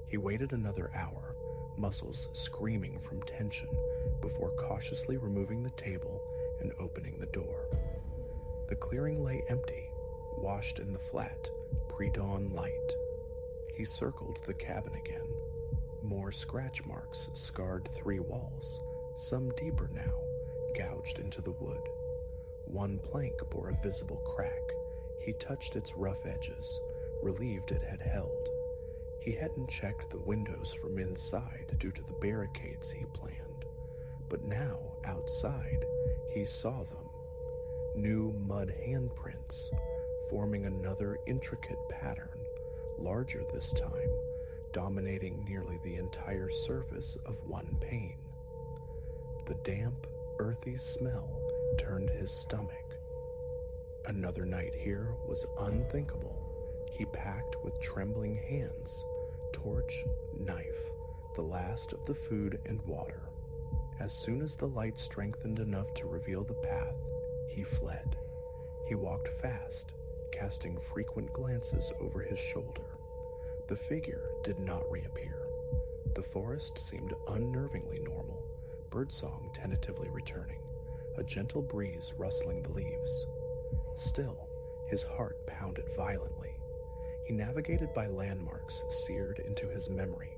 He waited another hour, muscles screaming from tension, before cautiously removing the table and opening the door. The clearing lay empty, washed in the flat, pre-dawn light. He circled the cabin again. More scratch marks scarred 3 walls, some deeper now, gouged into the wood. One plank bore a visible crack. He touched its rough edges, relieved it had held. He hadn't checked the windows from inside due to the barricades he planned, but now, outside, he saw them. New mud handprints, forming another intricate pattern, larger this time, dominating nearly the entire surface of one pane. The damp, earthy smell turned his stomach. Another night here was unthinkable. He packed with trembling hands, torch, knife, the last of the food and water. As soon as the light strengthened enough to reveal the path, he fled. He walked fast, casting frequent glances over his shoulder. The figure did not reappear. The forest seemed unnervingly normal, birdsong tentatively returning, a gentle breeze rustling the leaves. Still, his heart pounded violently. He navigated by landmarks seared into his memory,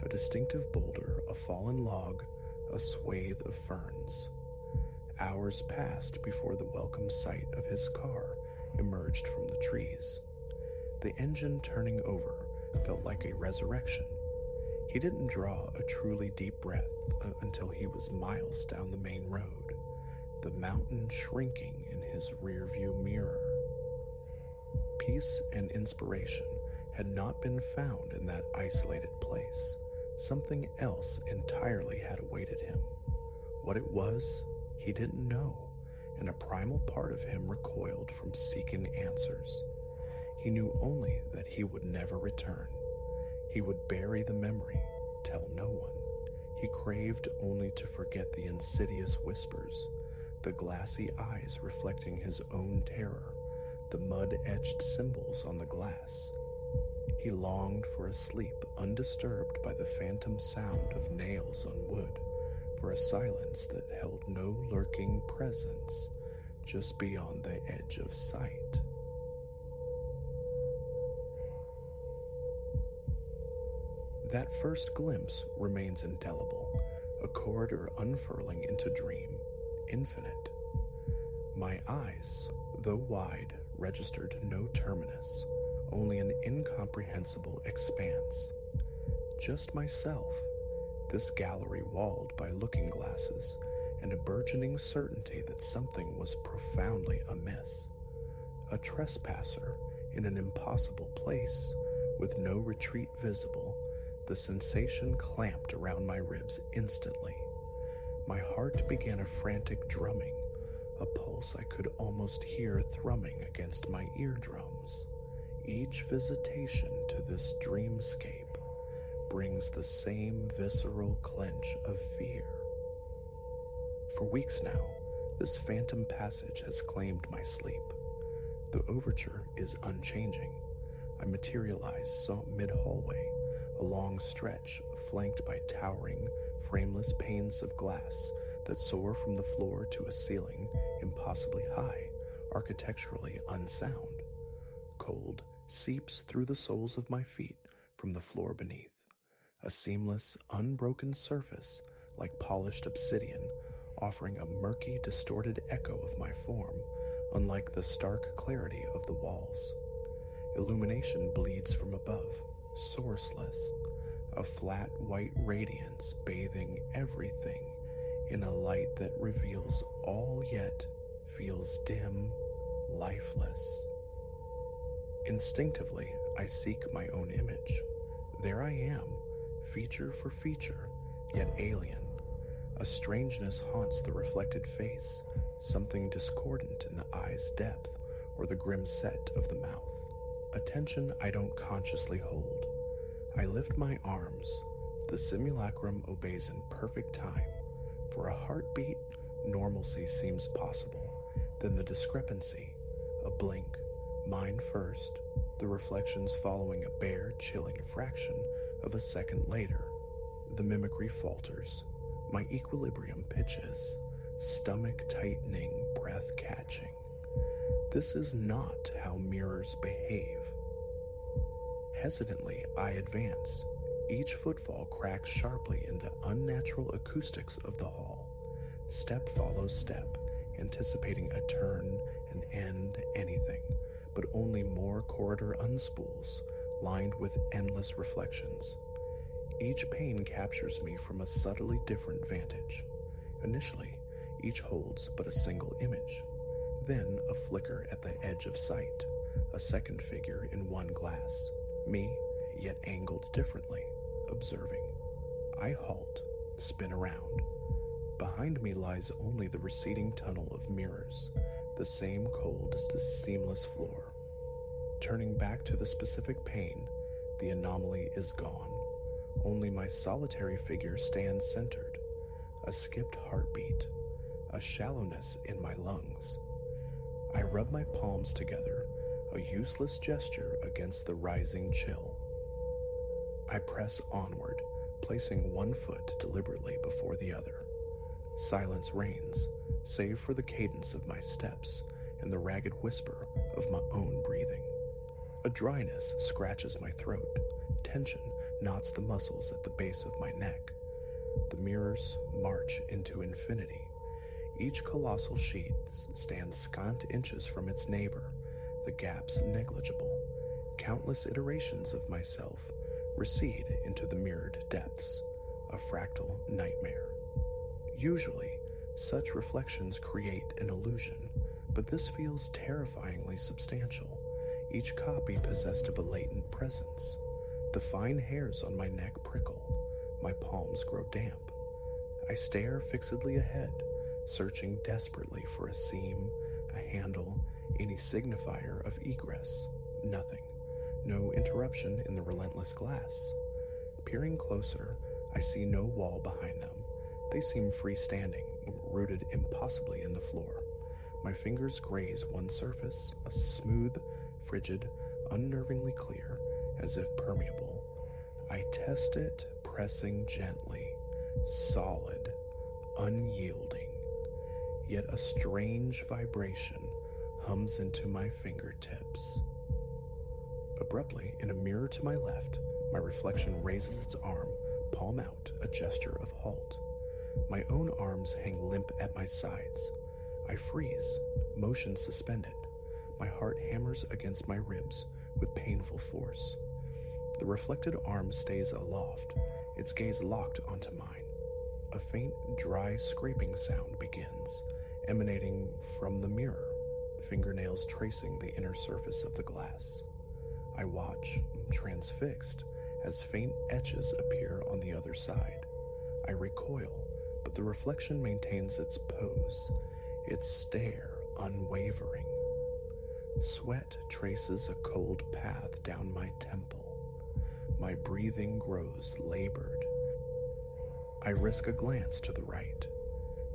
a distinctive boulder, a fallen log, a swathe of ferns. Hours passed before the welcome sight of his car emerged from the trees. The engine turning over felt like a resurrection. He didn't draw a truly deep breath until he was miles down the main road, the mountain shrinking in his rearview mirror. Peace and inspiration had not been found in that isolated place. Something else entirely had awaited him. What it was, he didn't know, and a primal part of him recoiled from seeking answers. He knew only that he would never return. He would bury the memory, tell no one. He craved only to forget the insidious whispers, the glassy eyes reflecting his own terror, the mud-etched symbols on the glass. He longed for a sleep undisturbed by the phantom sound of nails on wood, for a silence that held no lurking presence just beyond the edge of sight. That first glimpse remains indelible, a corridor unfurling into dream, infinite. My eyes, though wide, registered no terminus, only an incomprehensible expanse. Just myself, this gallery walled by looking glasses, and a burgeoning certainty that something was profoundly amiss. A trespasser in an impossible place, with no retreat visible, the sensation clamped around my ribs instantly. My heart began a frantic drumming, a pulse I could almost hear thrumming against my eardrums. Each visitation to this dreamscape brings the same visceral clench of fear. For weeks now, This phantom passage has claimed my sleep. The overture is unchanging. I materialize mid-hallway, a long stretch flanked by towering, frameless panes of glass that soar from the floor to a ceiling impossibly high, architecturally unsound. Cold seeps through the soles of my feet from the floor beneath, a seamless, unbroken surface like polished obsidian, offering a murky, distorted echo of my form, unlike the stark clarity of the walls. Illumination bleeds from above, sourceless, a flat white radiance bathing everything in a light that reveals all yet feels dim, lifeless. Instinctively, I seek my own image. There I am, feature for feature, yet alien. A strangeness haunts the reflected face, something discordant in the eye's depth or the grim set of the mouth. A tension I don't consciously hold. I lift my arms. The simulacrum obeys in perfect time. For a heartbeat, normalcy seems possible. Then the discrepancy, a blink, mine first, the reflections following a bare, chilling fraction of a second later. The mimicry falters. My equilibrium pitches, stomach tightening, breath catching. This is not how mirrors behave. Hesitantly, I advance. Each footfall cracks sharply in the unnatural acoustics of the hall. Step follows step, anticipating a turn, an end, anything, but only more corridor unspools, lined with endless reflections. Each pane captures me from a subtly different vantage. Initially, each holds but a single image. Then a flicker at the edge of sight, a second figure in one glass. Me, yet angled differently, observing. I halt, spin around. Behind me lies only the receding tunnel of mirrors, the same cold as the seamless floor. Turning back to the specific pane, the anomaly is gone. Only my solitary figure stands centered, a skipped heartbeat, a shallowness in my lungs. I rub my palms together, a useless gesture against the rising chill. I press onward, placing one foot deliberately before the other. Silence reigns, save for the cadence of my steps and the ragged whisper of my own breathing. A dryness scratches my throat. Tension knots the muscles at the base of my neck. The mirrors march into infinity. Each colossal sheet stands scant inches from its neighbor, the gaps negligible. Countless iterations of myself recede into the mirrored depths, a fractal nightmare. Usually, such reflections create an illusion, but this feels terrifyingly substantial, each copy possessed of a latent presence. The fine hairs on my neck prickle. My palms grow damp. I stare fixedly ahead, searching desperately for a seam, a handle, any signifier of egress. Nothing. No interruption in the relentless glass. Peering closer, I see no wall behind them. They seem freestanding, rooted impossibly in the floor. My fingers graze one surface, a smooth, frigid, unnervingly clear, as if permeable. I test it, pressing gently, solid, unyielding. Yet a strange vibration hums into my fingertips. Abruptly, in a mirror to my left, my reflection raises its arm, palm out, a gesture of halt. My own arms hang limp at my sides. I freeze, motion suspended. My heart hammers against my ribs with painful force. The reflected arm stays aloft, its gaze locked onto mine. A faint, dry scraping sound begins, emanating from the mirror, fingernails tracing the inner surface of the glass. I watch, transfixed, as faint etches appear on the other side. I recoil, but the reflection maintains its pose, its stare unwavering. Sweat traces a cold path down my temple. My breathing grows labored. I risk a glance to the right.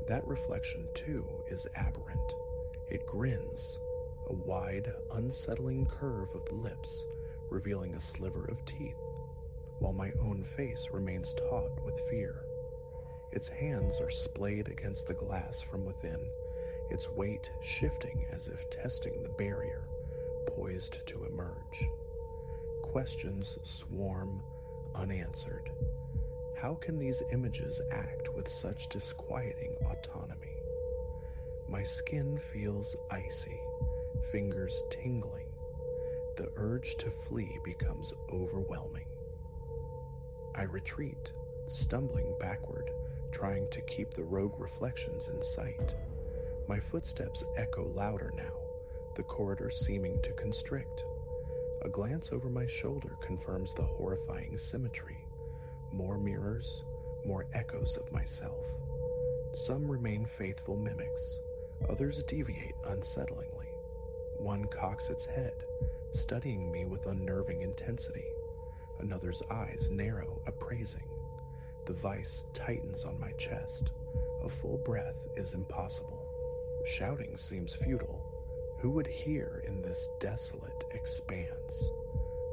That reflection, too, is aberrant. It grins, a wide, unsettling curve of the lips, revealing a sliver of teeth, while my own face remains taut with fear. Its hands are splayed against the glass from within, its weight shifting as if testing the barrier, poised to emerge. Questions swarm, unanswered. How can these images act with such disquieting autonomy? My skin feels icy, fingers tingling. The urge to flee becomes overwhelming. I retreat, stumbling backward, trying to keep the rogue reflections in sight. My footsteps echo louder now, the corridor seeming to constrict. A glance over my shoulder confirms the horrifying symmetry. More mirrors, more echoes of myself. Some remain faithful mimics, others deviate unsettlingly. One cocks its head, studying me with unnerving intensity. Another's eyes narrow, appraising. The vice tightens on my chest. A full breath is impossible. Shouting seems futile. Who would hear in this desolate expanse?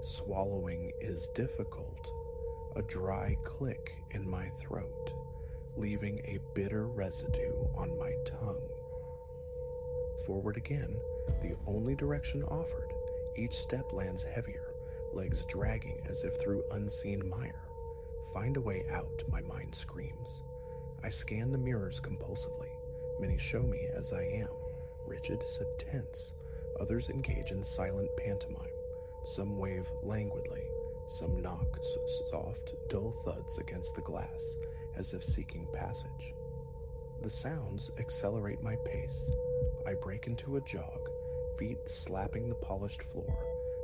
Swallowing is difficult. A dry click in my throat, leaving a bitter residue on my tongue. Forward again, the only direction offered. Each step lands heavier, legs dragging as if through unseen mire. Find a way out, my mind screams. I scan the mirrors compulsively. Many show me as I am, rigid, tense. Others engage in silent pantomime. Some wave languidly. Some knock soft, dull thuds against the glass, as if seeking passage. The sounds accelerate my pace. I break into a jog, feet slapping the polished floor,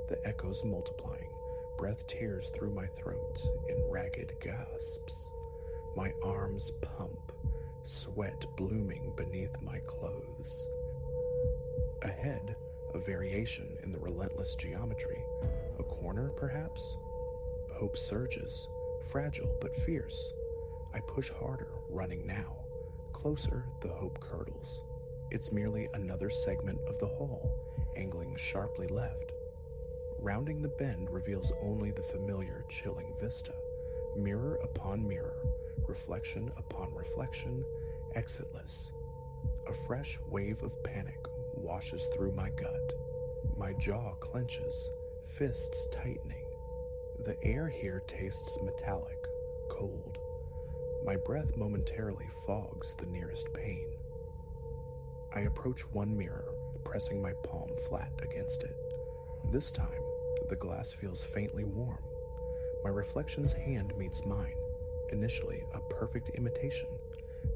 the echoes multiplying. Breath tears through my throat in ragged gasps. My arms pump, sweat blooming beneath my clothes. Ahead, a variation in the relentless geometry. A corner, perhaps? Hope surges, fragile but fierce. I push harder, running now. Closer, the hope curdles. It's merely another segment of the hall, angling sharply left. Rounding the bend reveals only the familiar, chilling vista. Mirror upon mirror, reflection upon reflection, exitless. A fresh wave of panic washes through my gut. My jaw clenches, fists tightening. The air here tastes metallic, cold. My breath momentarily fogs the nearest pane. I approach one mirror, pressing my palm flat against it. This time, the glass feels faintly warm. My reflection's hand meets mine, initially a perfect imitation.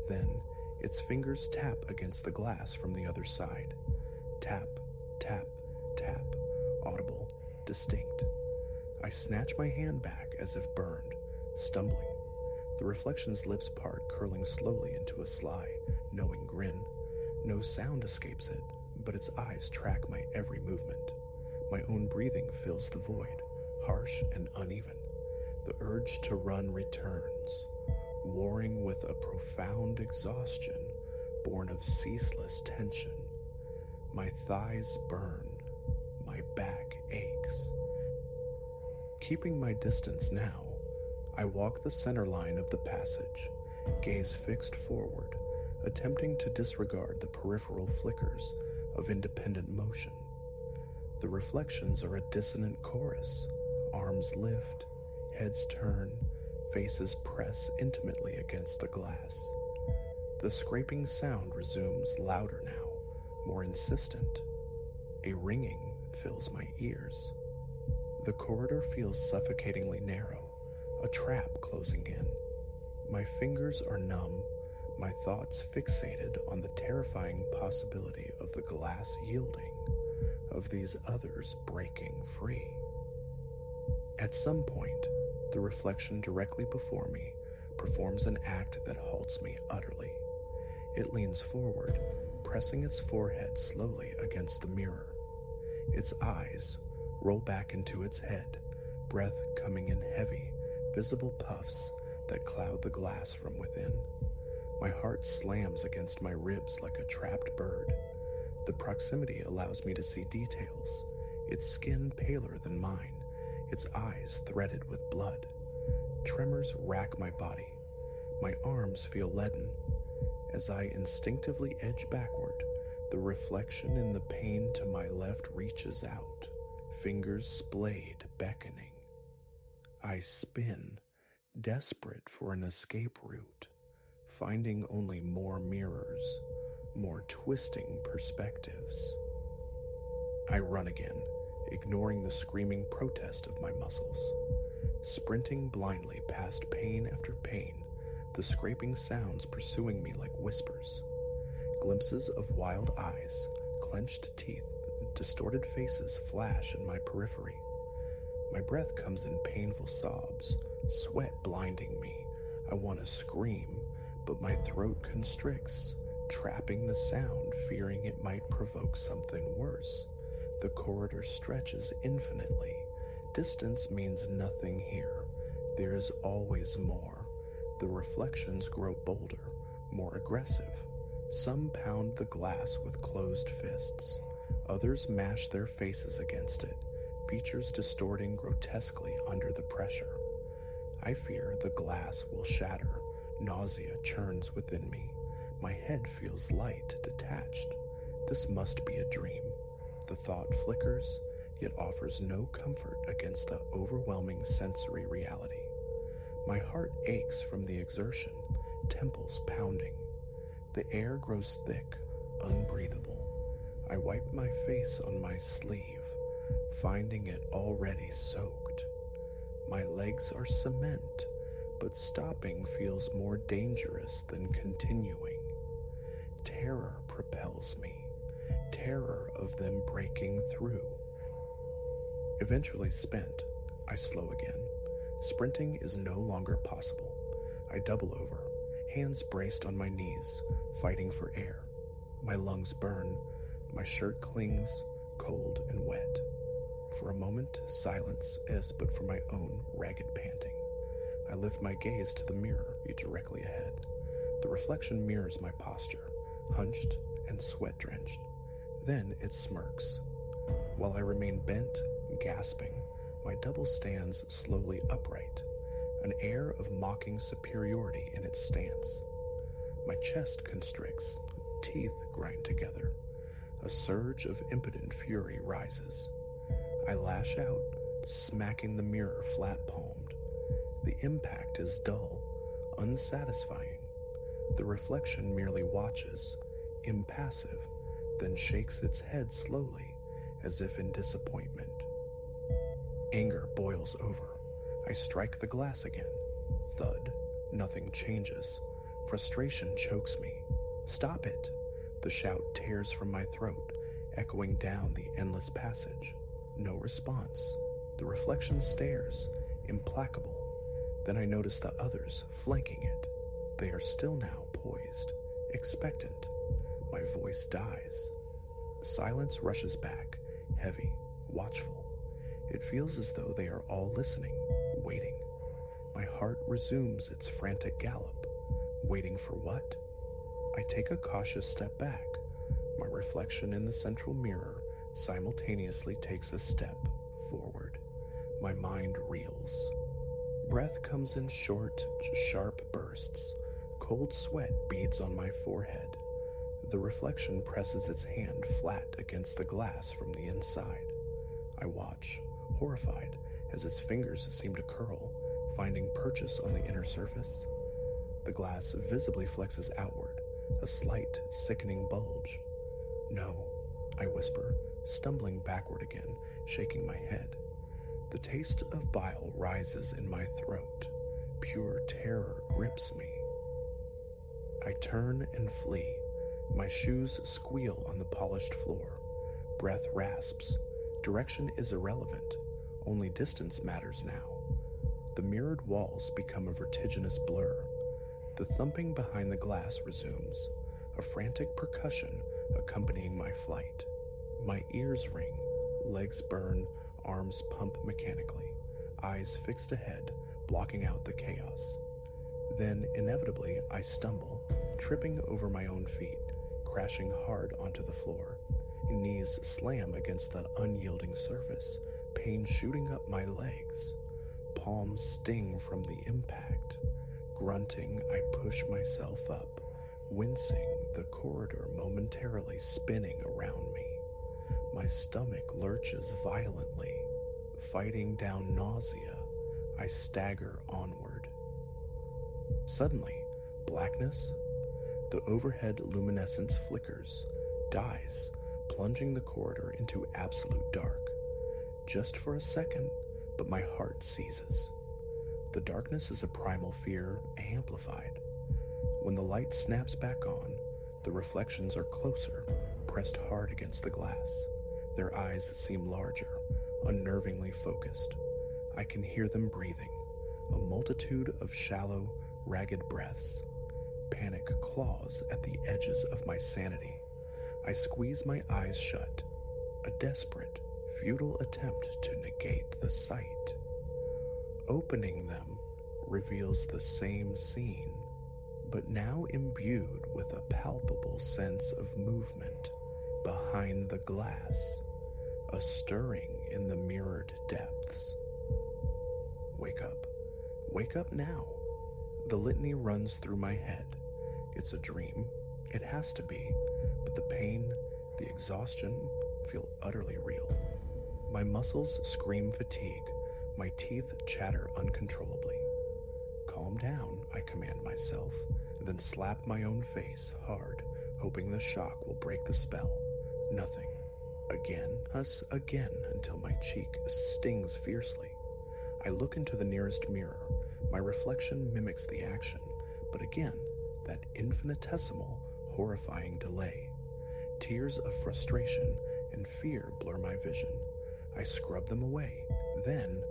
Then, its fingers tap against the glass from the other side. Tap, tap, tap, audible, distinct. I snatch my hand back as if burned, stumbling. The reflection's lips part, curling slowly into a sly, knowing grin. No sound escapes it, but its eyes track my every movement. My own breathing fills the void, harsh and uneven. The urge to run returns, warring with a profound exhaustion born of ceaseless tension. My thighs burn, my back aches. Keeping my distance now, I walk the center line of the passage, gaze fixed forward, attempting to disregard the peripheral flickers of independent motion. The reflections are a dissonant chorus. Arms lift, heads turn, faces press intimately against the glass. The scraping sound resumes louder now, more insistent. A ringing fills my ears. The corridor feels suffocatingly narrow, a trap closing in. My fingers are numb, my thoughts fixated on the terrifying possibility of the glass yielding, of these others breaking free. At some point, the reflection directly before me performs an act that halts me utterly. It leans forward, pressing its forehead slowly against the mirror. Its eyes roll back into its head, breath coming in heavy, visible puffs that cloud the glass from within. My heart slams against my ribs like a trapped bird. The proximity allows me to see details, its skin paler than mine, its eyes threaded with blood. Tremors rack my body. My arms feel leaden. As I instinctively edge backward, the reflection in the pane to my left reaches out, fingers splayed, beckoning. I spin, desperate for an escape route, finding only more mirrors, more twisting perspectives. I run again, ignoring the screaming protest of my muscles. Sprinting blindly past pain after pain, the scraping sounds pursuing me like whispers. Glimpses of wild eyes, clenched teeth, distorted faces flash in my periphery. My breath comes in painful sobs, sweat blinding me. I want to scream, but my throat constricts, trapping the sound, fearing it might provoke something worse. The corridor stretches infinitely. Distance means nothing here. There is always more. The reflections grow bolder, more aggressive. Some pound the glass with closed fists. Others mash their faces against it, features distorting grotesquely under the pressure. I fear the glass will shatter. Nausea churns within me. My head feels light, detached. This must be a dream. The thought flickers, yet offers no comfort against the overwhelming sensory reality. My heart aches from the exertion, temples pounding. The air grows thick, unbreathable. I wipe my face on my sleeve, finding it already soaked. My legs are cement, but stopping feels more dangerous than continuing. Terror propels me, terror of them breaking through. Eventually spent, I slow again. Sprinting is no longer possible. I double over, hands braced on my knees, fighting for air. My lungs burn, my shirt clings, cold and wet. For a moment, silence, as but for my own ragged panting. I lift my gaze to the mirror directly ahead. The reflection mirrors my posture, hunched and sweat-drenched. Then it smirks. While I remain bent, gasping, my double stands slowly upright, an air of mocking superiority in its stance. My chest constricts, teeth grind together. A surge of impotent fury rises. I lash out, smacking the mirror flat-palmed. The impact is dull, unsatisfying. The reflection merely watches, impassive, then shakes its head slowly, as if in disappointment. Anger boils over. I strike the glass again. Thud. Nothing changes. Frustration chokes me. Stop it! The shout tears from my throat, echoing down the endless passage. No response. The reflection stares, implacable. Then I notice the others flanking it. They are still now poised, expectant. My voice dies. Silence rushes back, heavy, watchful. It feels as though they are all listening, waiting. My heart resumes its frantic gallop. Waiting for what? I take a cautious step back. My reflection in the central mirror simultaneously takes a step forward. My mind reels. Breath comes in short, sharp bursts. Cold sweat beads on my forehead. The reflection presses its hand flat against the glass from the inside. I watch, horrified, as its fingers seem to curl, finding purchase on the inner surface. The glass visibly flexes outward, a slight, sickening bulge. No, I whisper, stumbling backward again, shaking my head. The taste of bile rises in my throat. Pure terror grips me. I turn and flee. My shoes squeal on the polished floor. Breath rasps. Direction is irrelevant. Only distance matters now. The mirrored walls become a vertiginous blur. The thumping behind the glass resumes, a frantic percussion accompanying my flight. My ears ring, legs burn, arms pump mechanically, eyes fixed ahead, blocking out the chaos. Then, inevitably, I stumble, tripping over my own feet, crashing hard onto the floor. Knees slam against the unyielding surface, pain shooting up my legs. Palms sting from the impact. Grunting, I push myself up, wincing, the corridor momentarily spinning around me. My stomach lurches violently. Fighting down nausea, I stagger onward. Suddenly, blackness. The overhead luminescence flickers, dies, plunging the corridor into absolute dark. Just for a second, but my heart seizes. The darkness is a primal fear amplified. When the light snaps back on, the reflections are closer, pressed hard against the glass. Their eyes seem larger, unnervingly focused. I can hear them breathing, a multitude of shallow, ragged breaths. Panic claws at the edges of my sanity. I squeeze my eyes shut, a desperate, futile attempt to negate the sight. Opening them reveals the same scene, but now imbued with a palpable sense of movement behind the glass, a stirring in the mirrored depths. Wake up now. The litany runs through my head. It's a dream, it has to be, but the pain, the exhaustion feel utterly real. My muscles scream fatigue, my teeth chatter uncontrollably. Calm down, I command myself, then slap my own face hard, hoping the shock will break the spell. Nothing. Again, until my cheek stings fiercely. I look into the nearest mirror. My reflection mimics the action, but again, that infinitesimal, horrifying delay. Tears of frustration and fear blur my vision. I scrub them away. Then,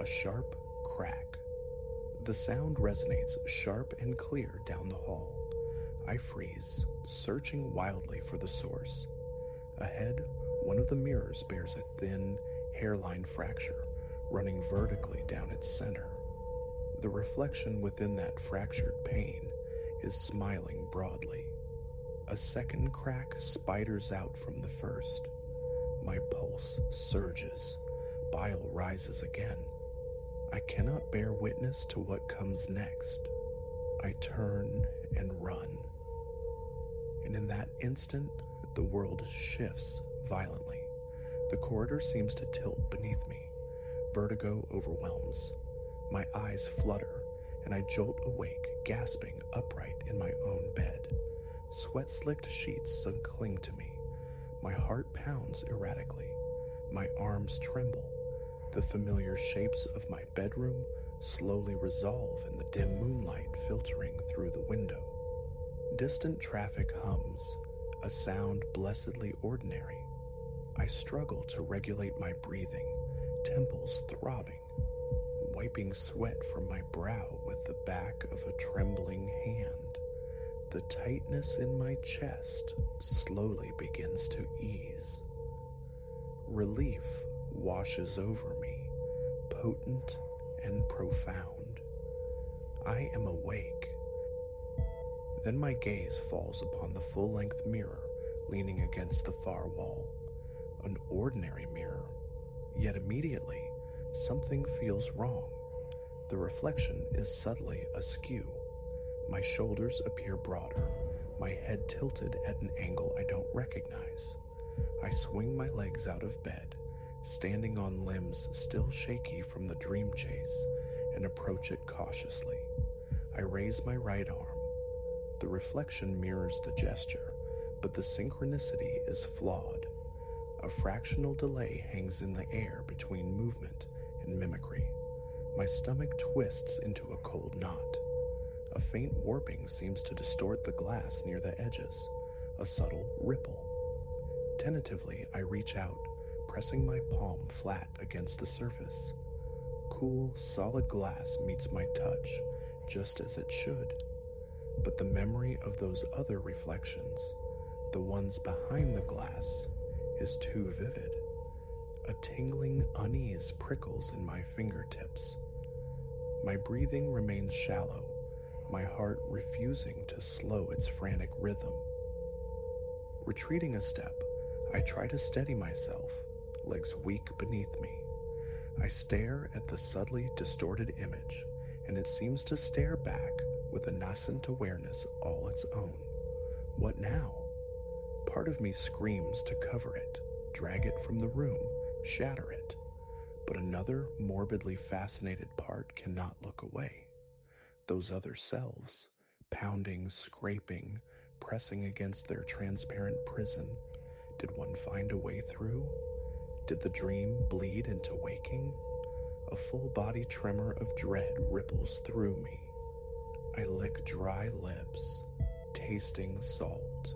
a sharp crack. The sound resonates sharp and clear down the hall. I freeze, searching wildly for the source. Ahead, one of the mirrors bears a thin, hairline fracture, running vertically down its center. The reflection within that fractured pane is smiling broadly. A second crack spiders out from the first. My pulse surges. Bile rises again. I cannot bear witness to what comes next. I turn and run. And in that instant, the world shifts violently. The corridor seems to tilt beneath me. Vertigo overwhelms. My eyes flutter, and I jolt awake, gasping upright in my own bed. Sweat-slicked sheets cling to me. My heart pounds erratically. My arms tremble. The familiar shapes of my bedroom slowly resolve in the dim moonlight filtering through the window. Distant traffic hums, a sound blessedly ordinary. I struggle to regulate my breathing, temples throbbing, wiping sweat from my brow with the back of a trembling hand. The tightness in my chest slowly begins to ease. Relief washes over me, potent and profound. I am awake. Then my gaze falls upon the full-length mirror leaning against the far wall. An ordinary mirror, yet immediately something feels wrong. The reflection is subtly askew. My shoulders appear broader, my head tilted at an angle I don't recognize. I swing my legs out of bed, standing on limbs still shaky from the dream chase, and approach it cautiously. I raise my right arm. The reflection mirrors the gesture, but the synchronicity is flawed. A fractional delay hangs in the air between movement and mimicry. My stomach twists into a cold knot. A faint warping seems to distort the glass near the edges, a subtle ripple. Tentatively, I reach out, pressing my palm flat against the surface. Cool, solid glass meets my touch, just as it should. But the memory of those other reflections, the ones behind the glass, is too vivid. A tingling unease prickles in my fingertips. My breathing remains shallow, my heart refusing to slow its frantic rhythm. Retreating a step, I try to steady myself, legs weak beneath me. I stare at the subtly distorted image, and it seems to stare back with a nascent awareness all its own. What now? Part of me screams to cover it, drag it from the room, shatter it. But another morbidly fascinated part cannot look away. Those other selves, pounding, scraping, pressing against their transparent prison, did one find a way through? Did the dream bleed into waking? A full-body tremor of dread ripples through me. I lick dry lips, tasting salt.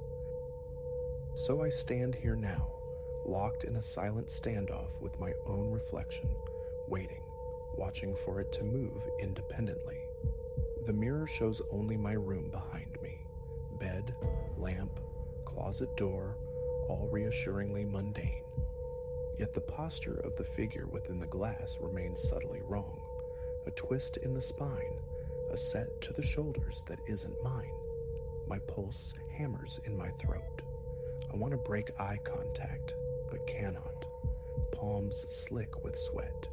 So I stand here now, locked in a silent standoff with my own reflection, waiting, watching for it to move independently. The mirror shows only my room behind me. Bed, lamp, closet door, all reassuringly mundane. Yet the posture of the figure within the glass remains subtly wrong. A twist in the spine, a set to the shoulders that isn't mine. My pulse hammers in my throat. I want to break eye contact, but cannot. Palms slick with sweat.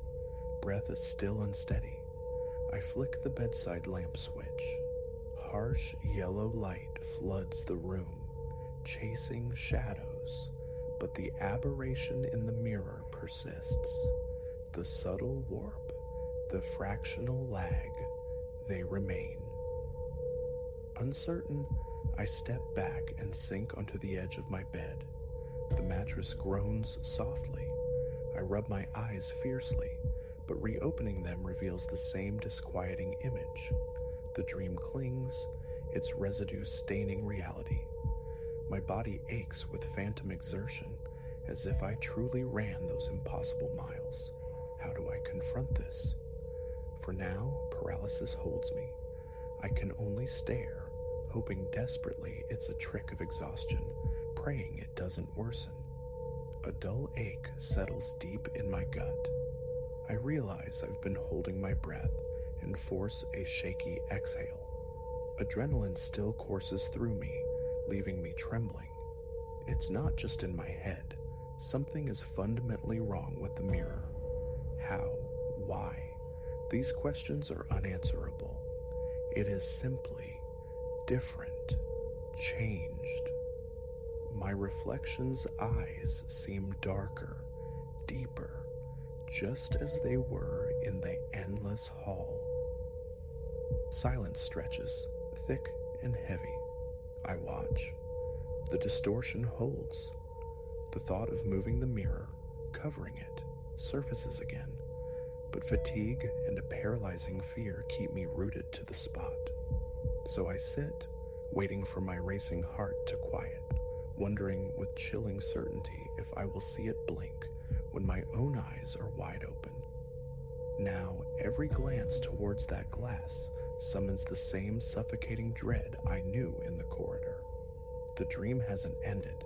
Breath is still unsteady. I flick the bedside lamp switch. Harsh yellow light floods the room, chasing shadows, but the aberration in the mirror persists. The subtle warp, the fractional lag, they remain. Uncertain, I step back and sink onto the edge of my bed. The mattress groans softly. I rub my eyes fiercely, but reopening them reveals the same disquieting image. The dream clings, its residue staining reality. My body aches with phantom exertion, as if I truly ran those impossible miles. How do I confront this? For now, paralysis holds me. I can only stare, hoping desperately it's a trick of exhaustion, praying it doesn't worsen. A dull ache settles deep in my gut. I realize I've been holding my breath and force a shaky exhale. Adrenaline still courses through me, leaving me trembling. It's not just in my head. Something is fundamentally wrong with the mirror. How? Why? These questions are unanswerable. It is simply different, changed. My reflection's eyes seem darker, deeper, just as they were in the endless hall. Silence stretches, thick and heavy. I watch. The distortion holds. The thought of moving the mirror, covering it, surfaces again, but fatigue and a paralyzing fear keep me rooted to the spot. So I sit, waiting for my racing heart to quiet, wondering with chilling certainty if I will see it blink when my own eyes are wide open. Now, every glance towards that glass summons the same suffocating dread I knew in the corridor. The dream hasn't ended.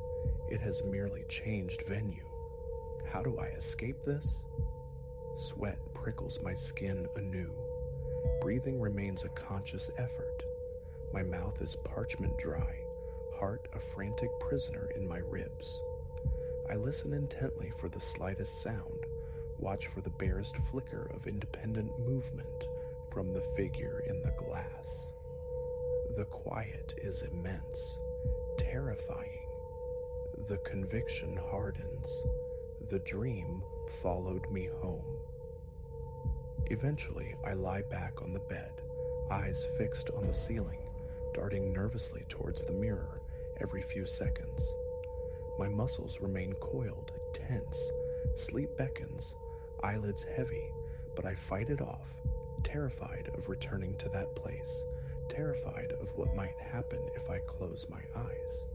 It has merely changed venue. How do I escape this? Sweat prickles my skin anew. Breathing remains a conscious effort. My mouth is parchment dry, heart a frantic prisoner in my ribs. I listen intently for the slightest sound, watch for the barest flicker of independent movement from the figure in the glass. The quiet is immense, terrifying. The conviction hardens. The dream followed me home. Eventually, I lie back on the bed, eyes fixed on the ceiling, darting nervously towards the mirror every few seconds. My muscles remain coiled, tense. Sleep beckons, eyelids heavy, but I fight it off, terrified of returning to that place, terrified of what might happen if I close my eyes.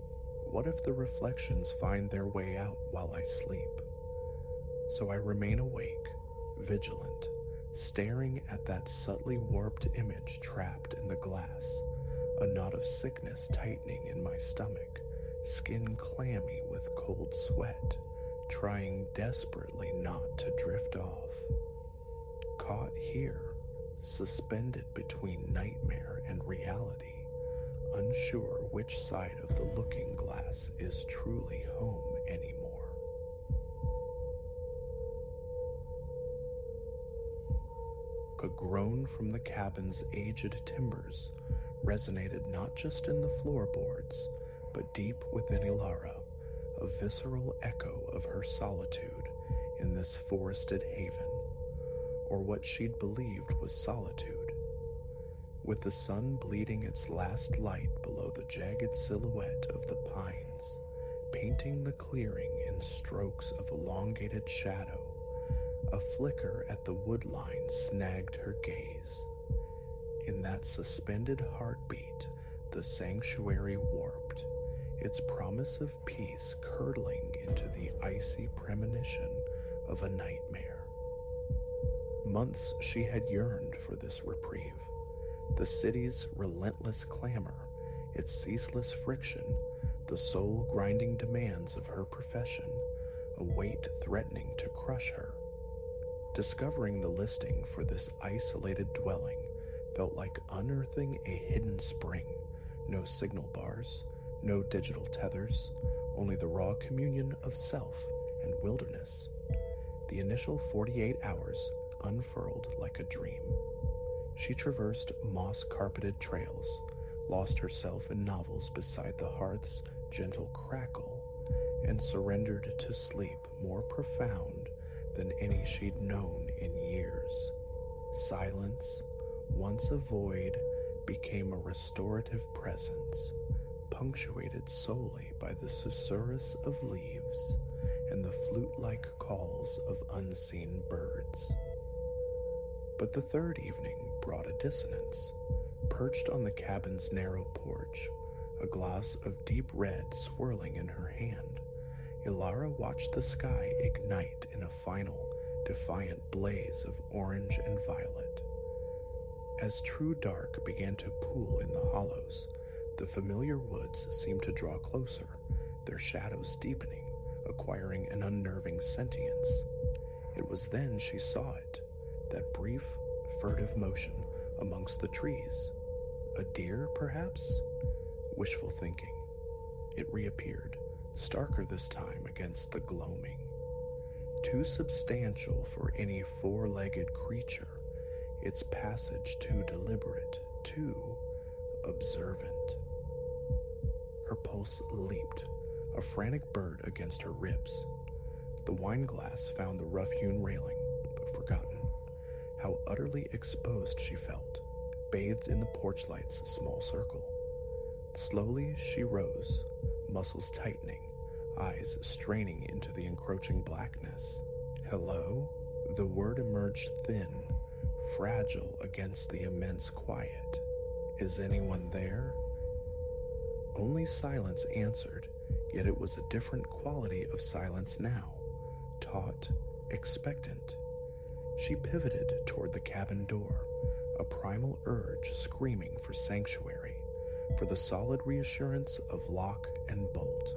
What if the reflections find their way out while I sleep? So I remain awake, vigilant, staring at that subtly warped image trapped in the glass, a knot of sickness tightening in my stomach, skin clammy with cold sweat, trying desperately not to drift off. Caught here, suspended between nightmare and reality, unsure which side of the looking glass is truly home anymore. A groan from the cabin's aged timbers resonated not just in the floorboards, but deep within Ilara, a visceral echo of her solitude in this forested haven, or what she'd believed was solitude. With the sun bleeding its last light below the jagged silhouette of the pines, painting the clearing in strokes of elongated shadow, a flicker at the woodline snagged her gaze. In that suspended heartbeat, the sanctuary warped, its promise of peace curdling into the icy premonition of a nightmare. Months she had yearned for this reprieve. The city's relentless clamor, its ceaseless friction, the soul-grinding demands of her profession, a weight threatening to crush her. Discovering the listing for this isolated dwelling felt like unearthing a hidden spring. No signal bars, no digital tethers, only the raw communion of self and wilderness. The initial 48 hours unfurled like a dream. She traversed moss-carpeted trails, lost herself in novels beside the hearth's gentle crackle, and surrendered to sleep more profound than any she'd known in years. Silence, once a void, became a restorative presence, punctuated solely by the susurrus of leaves and the flute-like calls of unseen birds. But the third evening brought a dissonance. Perched on the cabin's narrow porch, a glass of deep red swirling in her hand, Ilara watched the sky ignite in a final, defiant blaze of orange and violet. As true dark began to pool in the hollows, the familiar woods seemed to draw closer, their shadows deepening, acquiring an unnerving sentience. It was then she saw it, that brief, furtive motion amongst the trees. A deer, perhaps? Wishful thinking. It reappeared, starker this time against the gloaming. Too substantial for any four-legged creature, its passage too deliberate, too observant. Her pulse leaped, a frantic bird against her ribs. The wine glass found the rough-hewn railing, but forgotten. How utterly exposed she felt, bathed in the porch light's small circle. Slowly she rose, muscles tightening, eyes straining into the encroaching blackness. Hello? The word emerged thin, fragile against the immense quiet. Is anyone there? Only silence answered, yet it was a different quality of silence now, taut, expectant. She pivoted toward the cabin door, a primal urge screaming for sanctuary, for the solid reassurance of lock and bolt.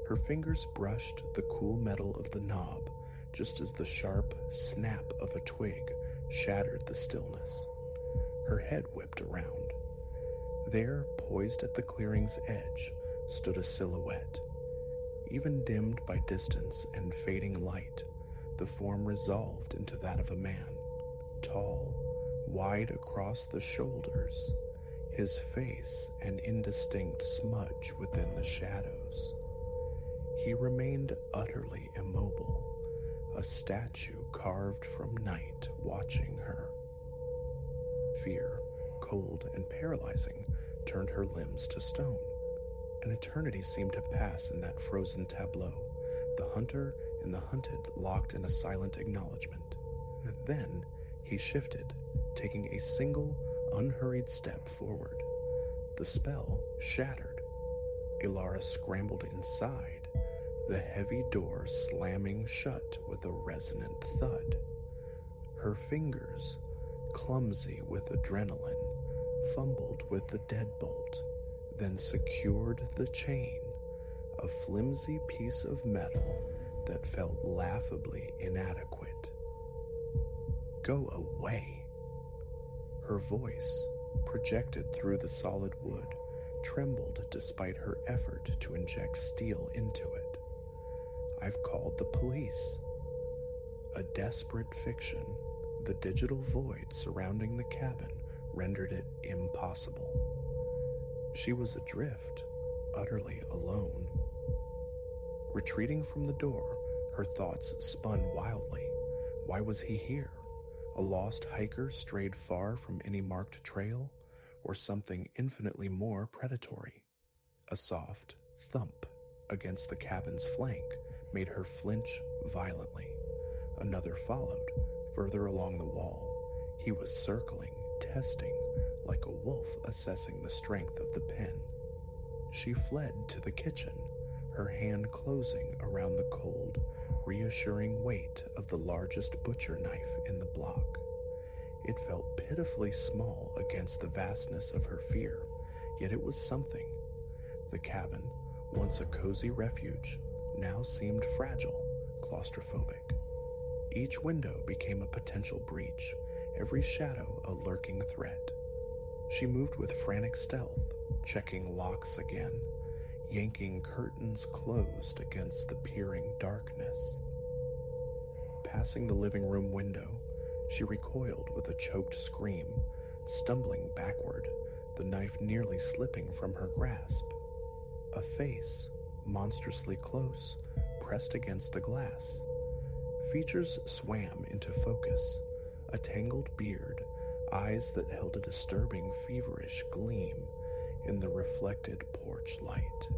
Her fingers brushed the cool metal of the knob just as the sharp snap of a twig shattered the stillness. Her head whipped around. There, poised at the clearing's edge, stood a silhouette. Even dimmed by distance and fading light, the form resolved into that of a man, tall, wide across the shoulders, his face an indistinct smudge within the shadows. He remained utterly immobile, a statue carved from night watching her. Fear, cold and paralyzing, turned her limbs to stone. An eternity seemed to pass in that frozen tableau, the hunter and the hunted locked in a silent acknowledgement. Then he shifted, taking a single, unhurried step forward. The spell shattered. Ilara scrambled inside, the heavy door slamming shut with a resonant thud. Her fingers, clumsy with adrenaline, fumbled with the deadbolt, then secured the chain, a flimsy piece of metal that felt laughably inadequate. Go away. Her voice, projected through the solid wood, trembled despite her effort to inject steel into it. "I've called the police." A desperate fiction, the digital void surrounding the cabin rendered it impossible. She was adrift, utterly alone. Retreating from the door, her thoughts spun wildly. Why was he here? A lost hiker strayed far from any marked trail, or something infinitely more predatory? A soft thump against the cabin's flank made her flinch violently. Another followed, further along the wall. He was circling, testing, like a wolf assessing the strength of the pen. She fled to the kitchen, her hand closing around the cold, reassuring weight of the largest butcher knife in the block. It felt pitifully small against the vastness of her fear, yet it was something. The cabin, once a cozy refuge, now seemed fragile, claustrophobic. Each window became a potential breach, every shadow a lurking threat. She moved with frantic stealth, checking locks again, yanking curtains closed against the peering darkness. Passing the living room window, she recoiled with a choked scream, stumbling backward, the knife nearly slipping from her grasp. A face, monstrously close, pressed against the glass. Features swam into focus, a tangled beard, eyes that held a disturbing, feverish gleam in the reflected porch light.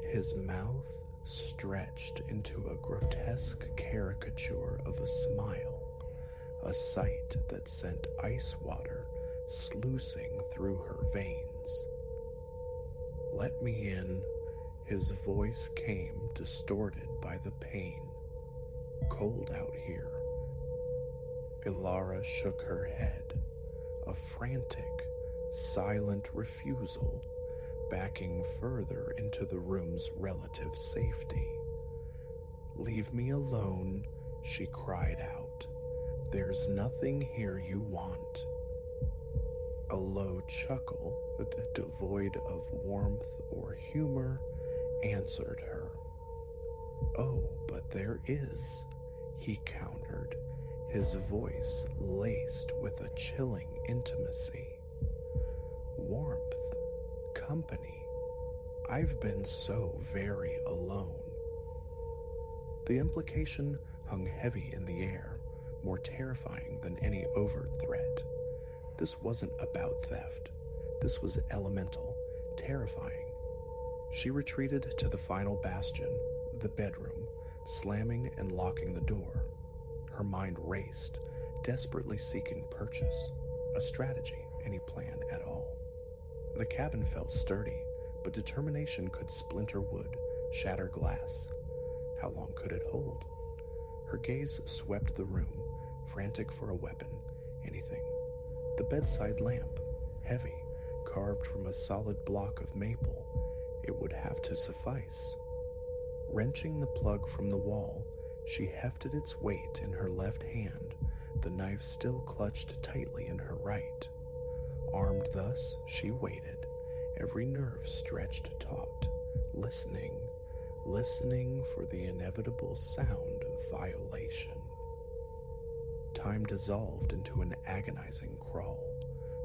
His mouth stretched into a grotesque caricature of a smile, a sight that sent ice water sluicing through her veins. "Let me in," his voice came, distorted by the pain. "Cold out here." Ilara shook her head, a frantic, silent refusal, backing further into the room's relative safety. "Leave me alone," she cried out. "There's nothing here you want." A low chuckle, devoid of warmth or humor, answered her. "Oh, but there is," he countered, his voice laced with a chilling intimacy. "Warmth, company. I've been so very alone." The implication hung heavy in the air, more terrifying than any overt threat. This wasn't about theft. This was elemental, terrifying. She retreated to the final bastion, the bedroom, slamming and locking the door. Her mind raced, desperately seeking purchase, a strategy, any plan at all. The cabin felt sturdy, but determination could splinter wood, shatter glass. How long could it hold? Her gaze swept the room, frantic for a weapon, anything. The bedside lamp, heavy, carved from a solid block of maple, it would have to suffice. Wrenching the plug from the wall, she hefted its weight in her left hand, the knife still clutched tightly in her right. Armed thus, she waited, every nerve stretched taut, listening for the inevitable sound of violation. Time dissolved into an agonizing crawl.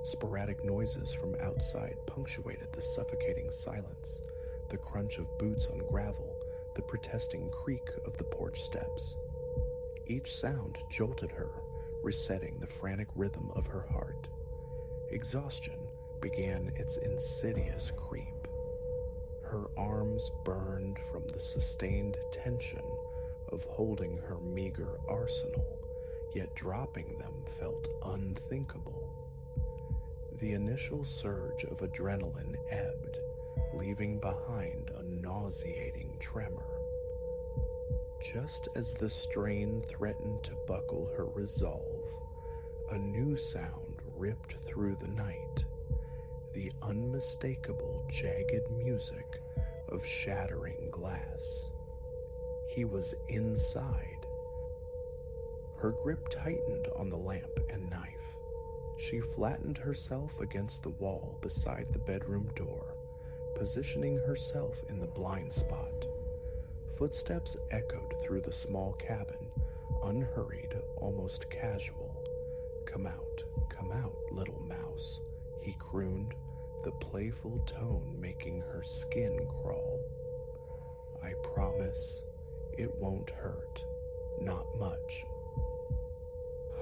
Sporadic noises from outside punctuated the suffocating silence, the crunch of boots on gravel, the protesting creak of the porch steps. Each sound jolted her, resetting the frantic rhythm of her heart. Exhaustion began its insidious creep. Her arms burned from the sustained tension of holding her meager arsenal, yet dropping them felt unthinkable. The initial surge of adrenaline ebbed, leaving behind a nauseating tremor. Just as the strain threatened to buckle her resolve, a new sound ripped through the night, the unmistakable jagged music of shattering glass. He was inside. Her grip tightened on the lamp and knife. She flattened herself against the wall beside the bedroom door, positioning herself in the blind spot. Footsteps echoed through the small cabin, unhurried, almost casual. Come out, little mouse," he crooned, the playful tone making her skin crawl. "I promise it won't hurt, not much."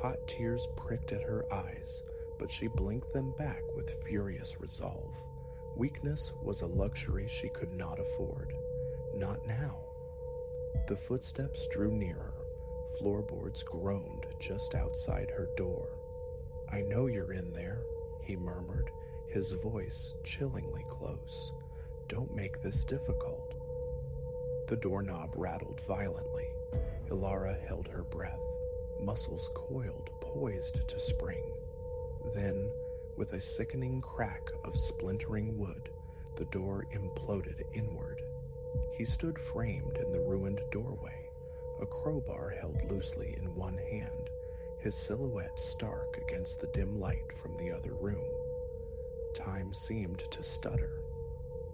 Hot tears pricked at her eyes, but she blinked them back with furious resolve. Weakness was a luxury she could not afford. Not now. The footsteps drew nearer. Floorboards groaned just outside her door. "I know you're in there," he murmured, his voice chillingly close. "Don't make this difficult." The doorknob rattled violently. Ilara held her breath, muscles coiled, poised to spring. Then, with a sickening crack of splintering wood, the door imploded inward. He stood framed in the ruined doorway, a crowbar held loosely in one hand, his silhouette stark against the dim light from the other room. Time seemed to stutter.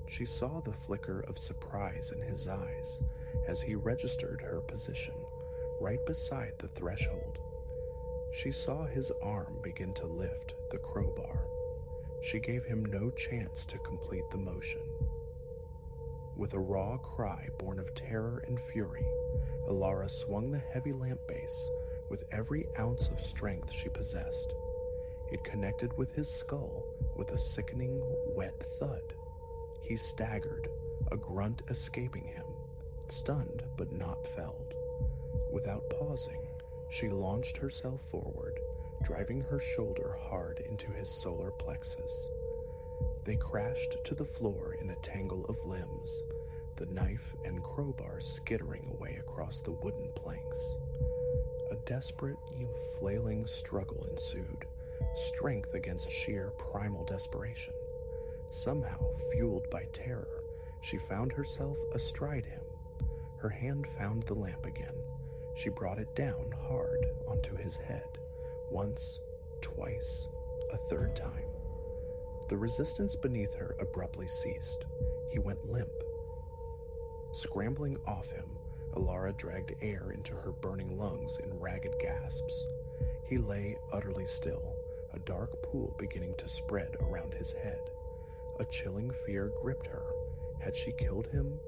She saw the flicker of surprise in his eyes as he registered her position, right beside the threshold. She saw his arm begin to lift the crowbar. She gave him no chance to complete the motion. With a raw cry born of terror and fury, Ilara swung the heavy lamp base with every ounce of strength she possessed. It connected with his skull with a sickening, wet thud. He staggered, a grunt escaping him, stunned but not felled. Without pausing, she launched herself forward, driving her shoulder hard into his solar plexus. They crashed to the floor in a tangle of limbs, the knife and crowbar skittering away across the wooden planks. A desperate, flailing struggle ensued, strength against sheer primal desperation. Somehow, fueled by terror, she found herself astride him. Her hand found the lamp again. She brought it down hard onto his head, once, twice, a third time. The resistance beneath her abruptly ceased. He went limp. Scrambling off him, Ilara dragged air into her burning lungs in ragged gasps. He lay utterly still, a dark pool beginning to spread around his head. A chilling fear gripped her. Had she killed him?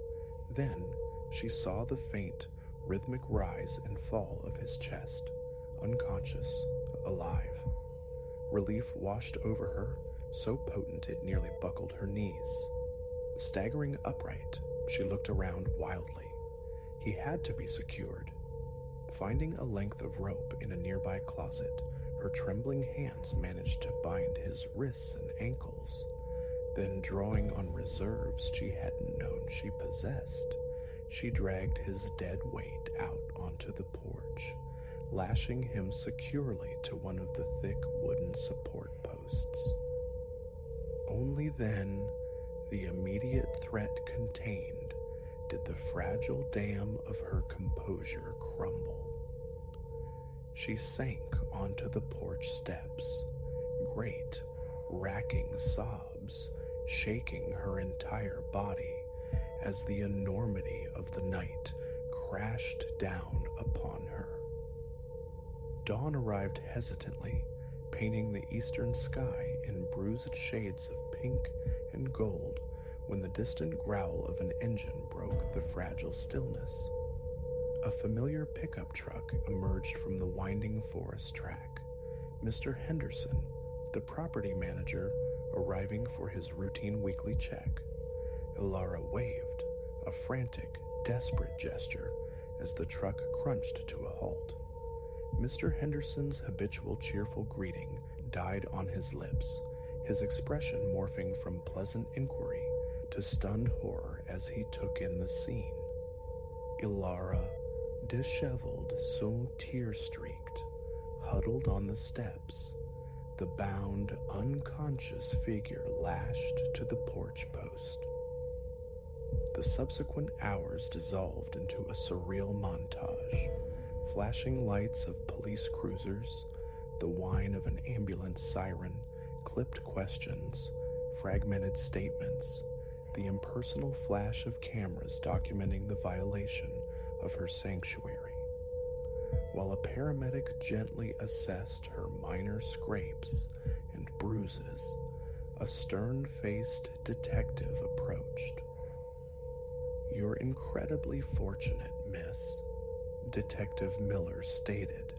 Then she saw the faint, rhythmic rise and fall of his chest, unconscious, alive. Relief washed over her, so potent it nearly buckled her knees. Staggering upright, she looked around wildly. He had to be secured. Finding a length of rope in a nearby closet, her trembling hands managed to bind his wrists and ankles. Then, drawing on reserves she hadn't known she possessed, she dragged his dead weight out onto the porch, lashing him securely to one of the thick wooden support posts. Only then, the immediate threat contained, did the fragile dam of her composure crumble. She sank onto the porch steps, great, racking sobs shaking her entire body as the enormity of the night crashed down upon her. Dawn arrived hesitantly, painting the eastern sky in bruised shades of pink and gold when the distant growl of an engine broke the fragile stillness. A familiar pickup truck emerged from the winding forest track. Mr. Henderson, the property manager, arriving for his routine weekly check. Ilara waved, a frantic, desperate gesture, as the truck crunched to a halt. Mr. Henderson's habitual cheerful greeting died on his lips, his expression morphing from pleasant inquiry to stunned horror as he took in the scene. Ilara, disheveled, so tear-streaked, huddled on the steps, the bound, unconscious figure lashed to the porch post. The subsequent hours dissolved into a surreal montage, flashing lights of police cruisers, the whine of an ambulance siren, clipped questions, fragmented statements, the impersonal flash of cameras documenting the violation of her sanctuary. While a paramedic gently assessed her minor scrapes and bruises, a stern-faced detective approached. "You're incredibly fortunate, miss," Detective Miller stated,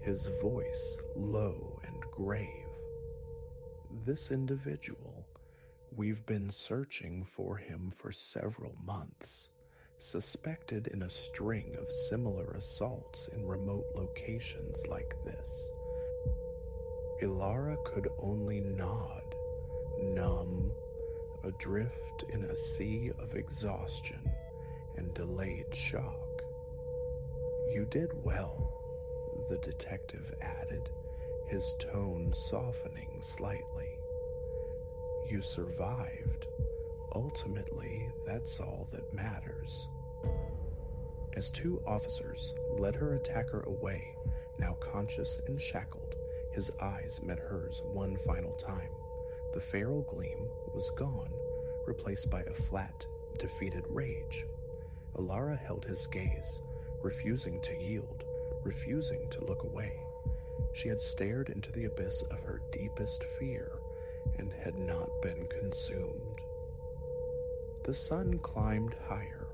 his voice low and grave. "This individual, we've been searching for him for several months, suspected in a string of similar assaults in remote locations like this." Ilara could only nod, numb, adrift in a sea of exhaustion and delayed shock. "You did well," the detective added, his tone softening slightly. "You survived. Ultimately, that's all that matters." As two officers led her attacker away, now conscious and shackled, his eyes met hers one final time. The feral gleam was gone, replaced by a flat, defeated rage. Ilara held his gaze, refusing to yield, refusing to look away. She had stared into the abyss of her deepest fear and had not been consumed. The sun climbed higher,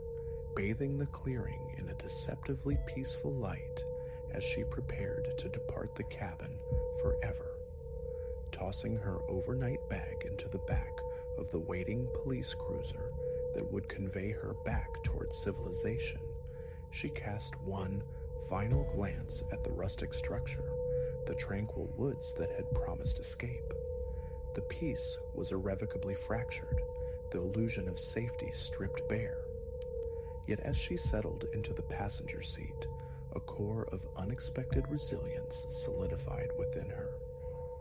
bathing the clearing in a deceptively peaceful light as she prepared to depart the cabin forever. Tossing her overnight bag into the back of the waiting police cruiser that would convey her back towards civilization, she cast one final glance at the rustic structure, the tranquil woods that had promised escape. The peace was irrevocably fractured, the illusion of safety stripped bare. Yet as she settled into the passenger seat, a core of unexpected resilience solidified within her.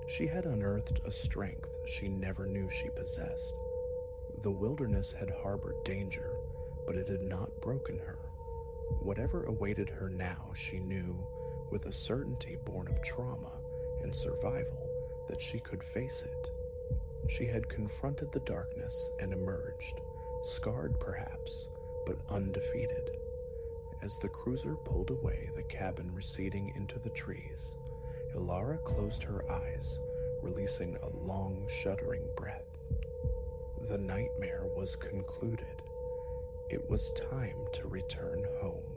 She had unearthed a strength she never knew she possessed. The wilderness had harbored danger, but it had not broken her. Whatever awaited her now, she knew, with a certainty born of trauma and survival, that she could face it. She had confronted the darkness and emerged, scarred perhaps, but undefeated. As the cruiser pulled away, the cabin receding into the trees, Ilara closed her eyes, releasing a long, shuddering breath. The nightmare was concluded. It was time to return home.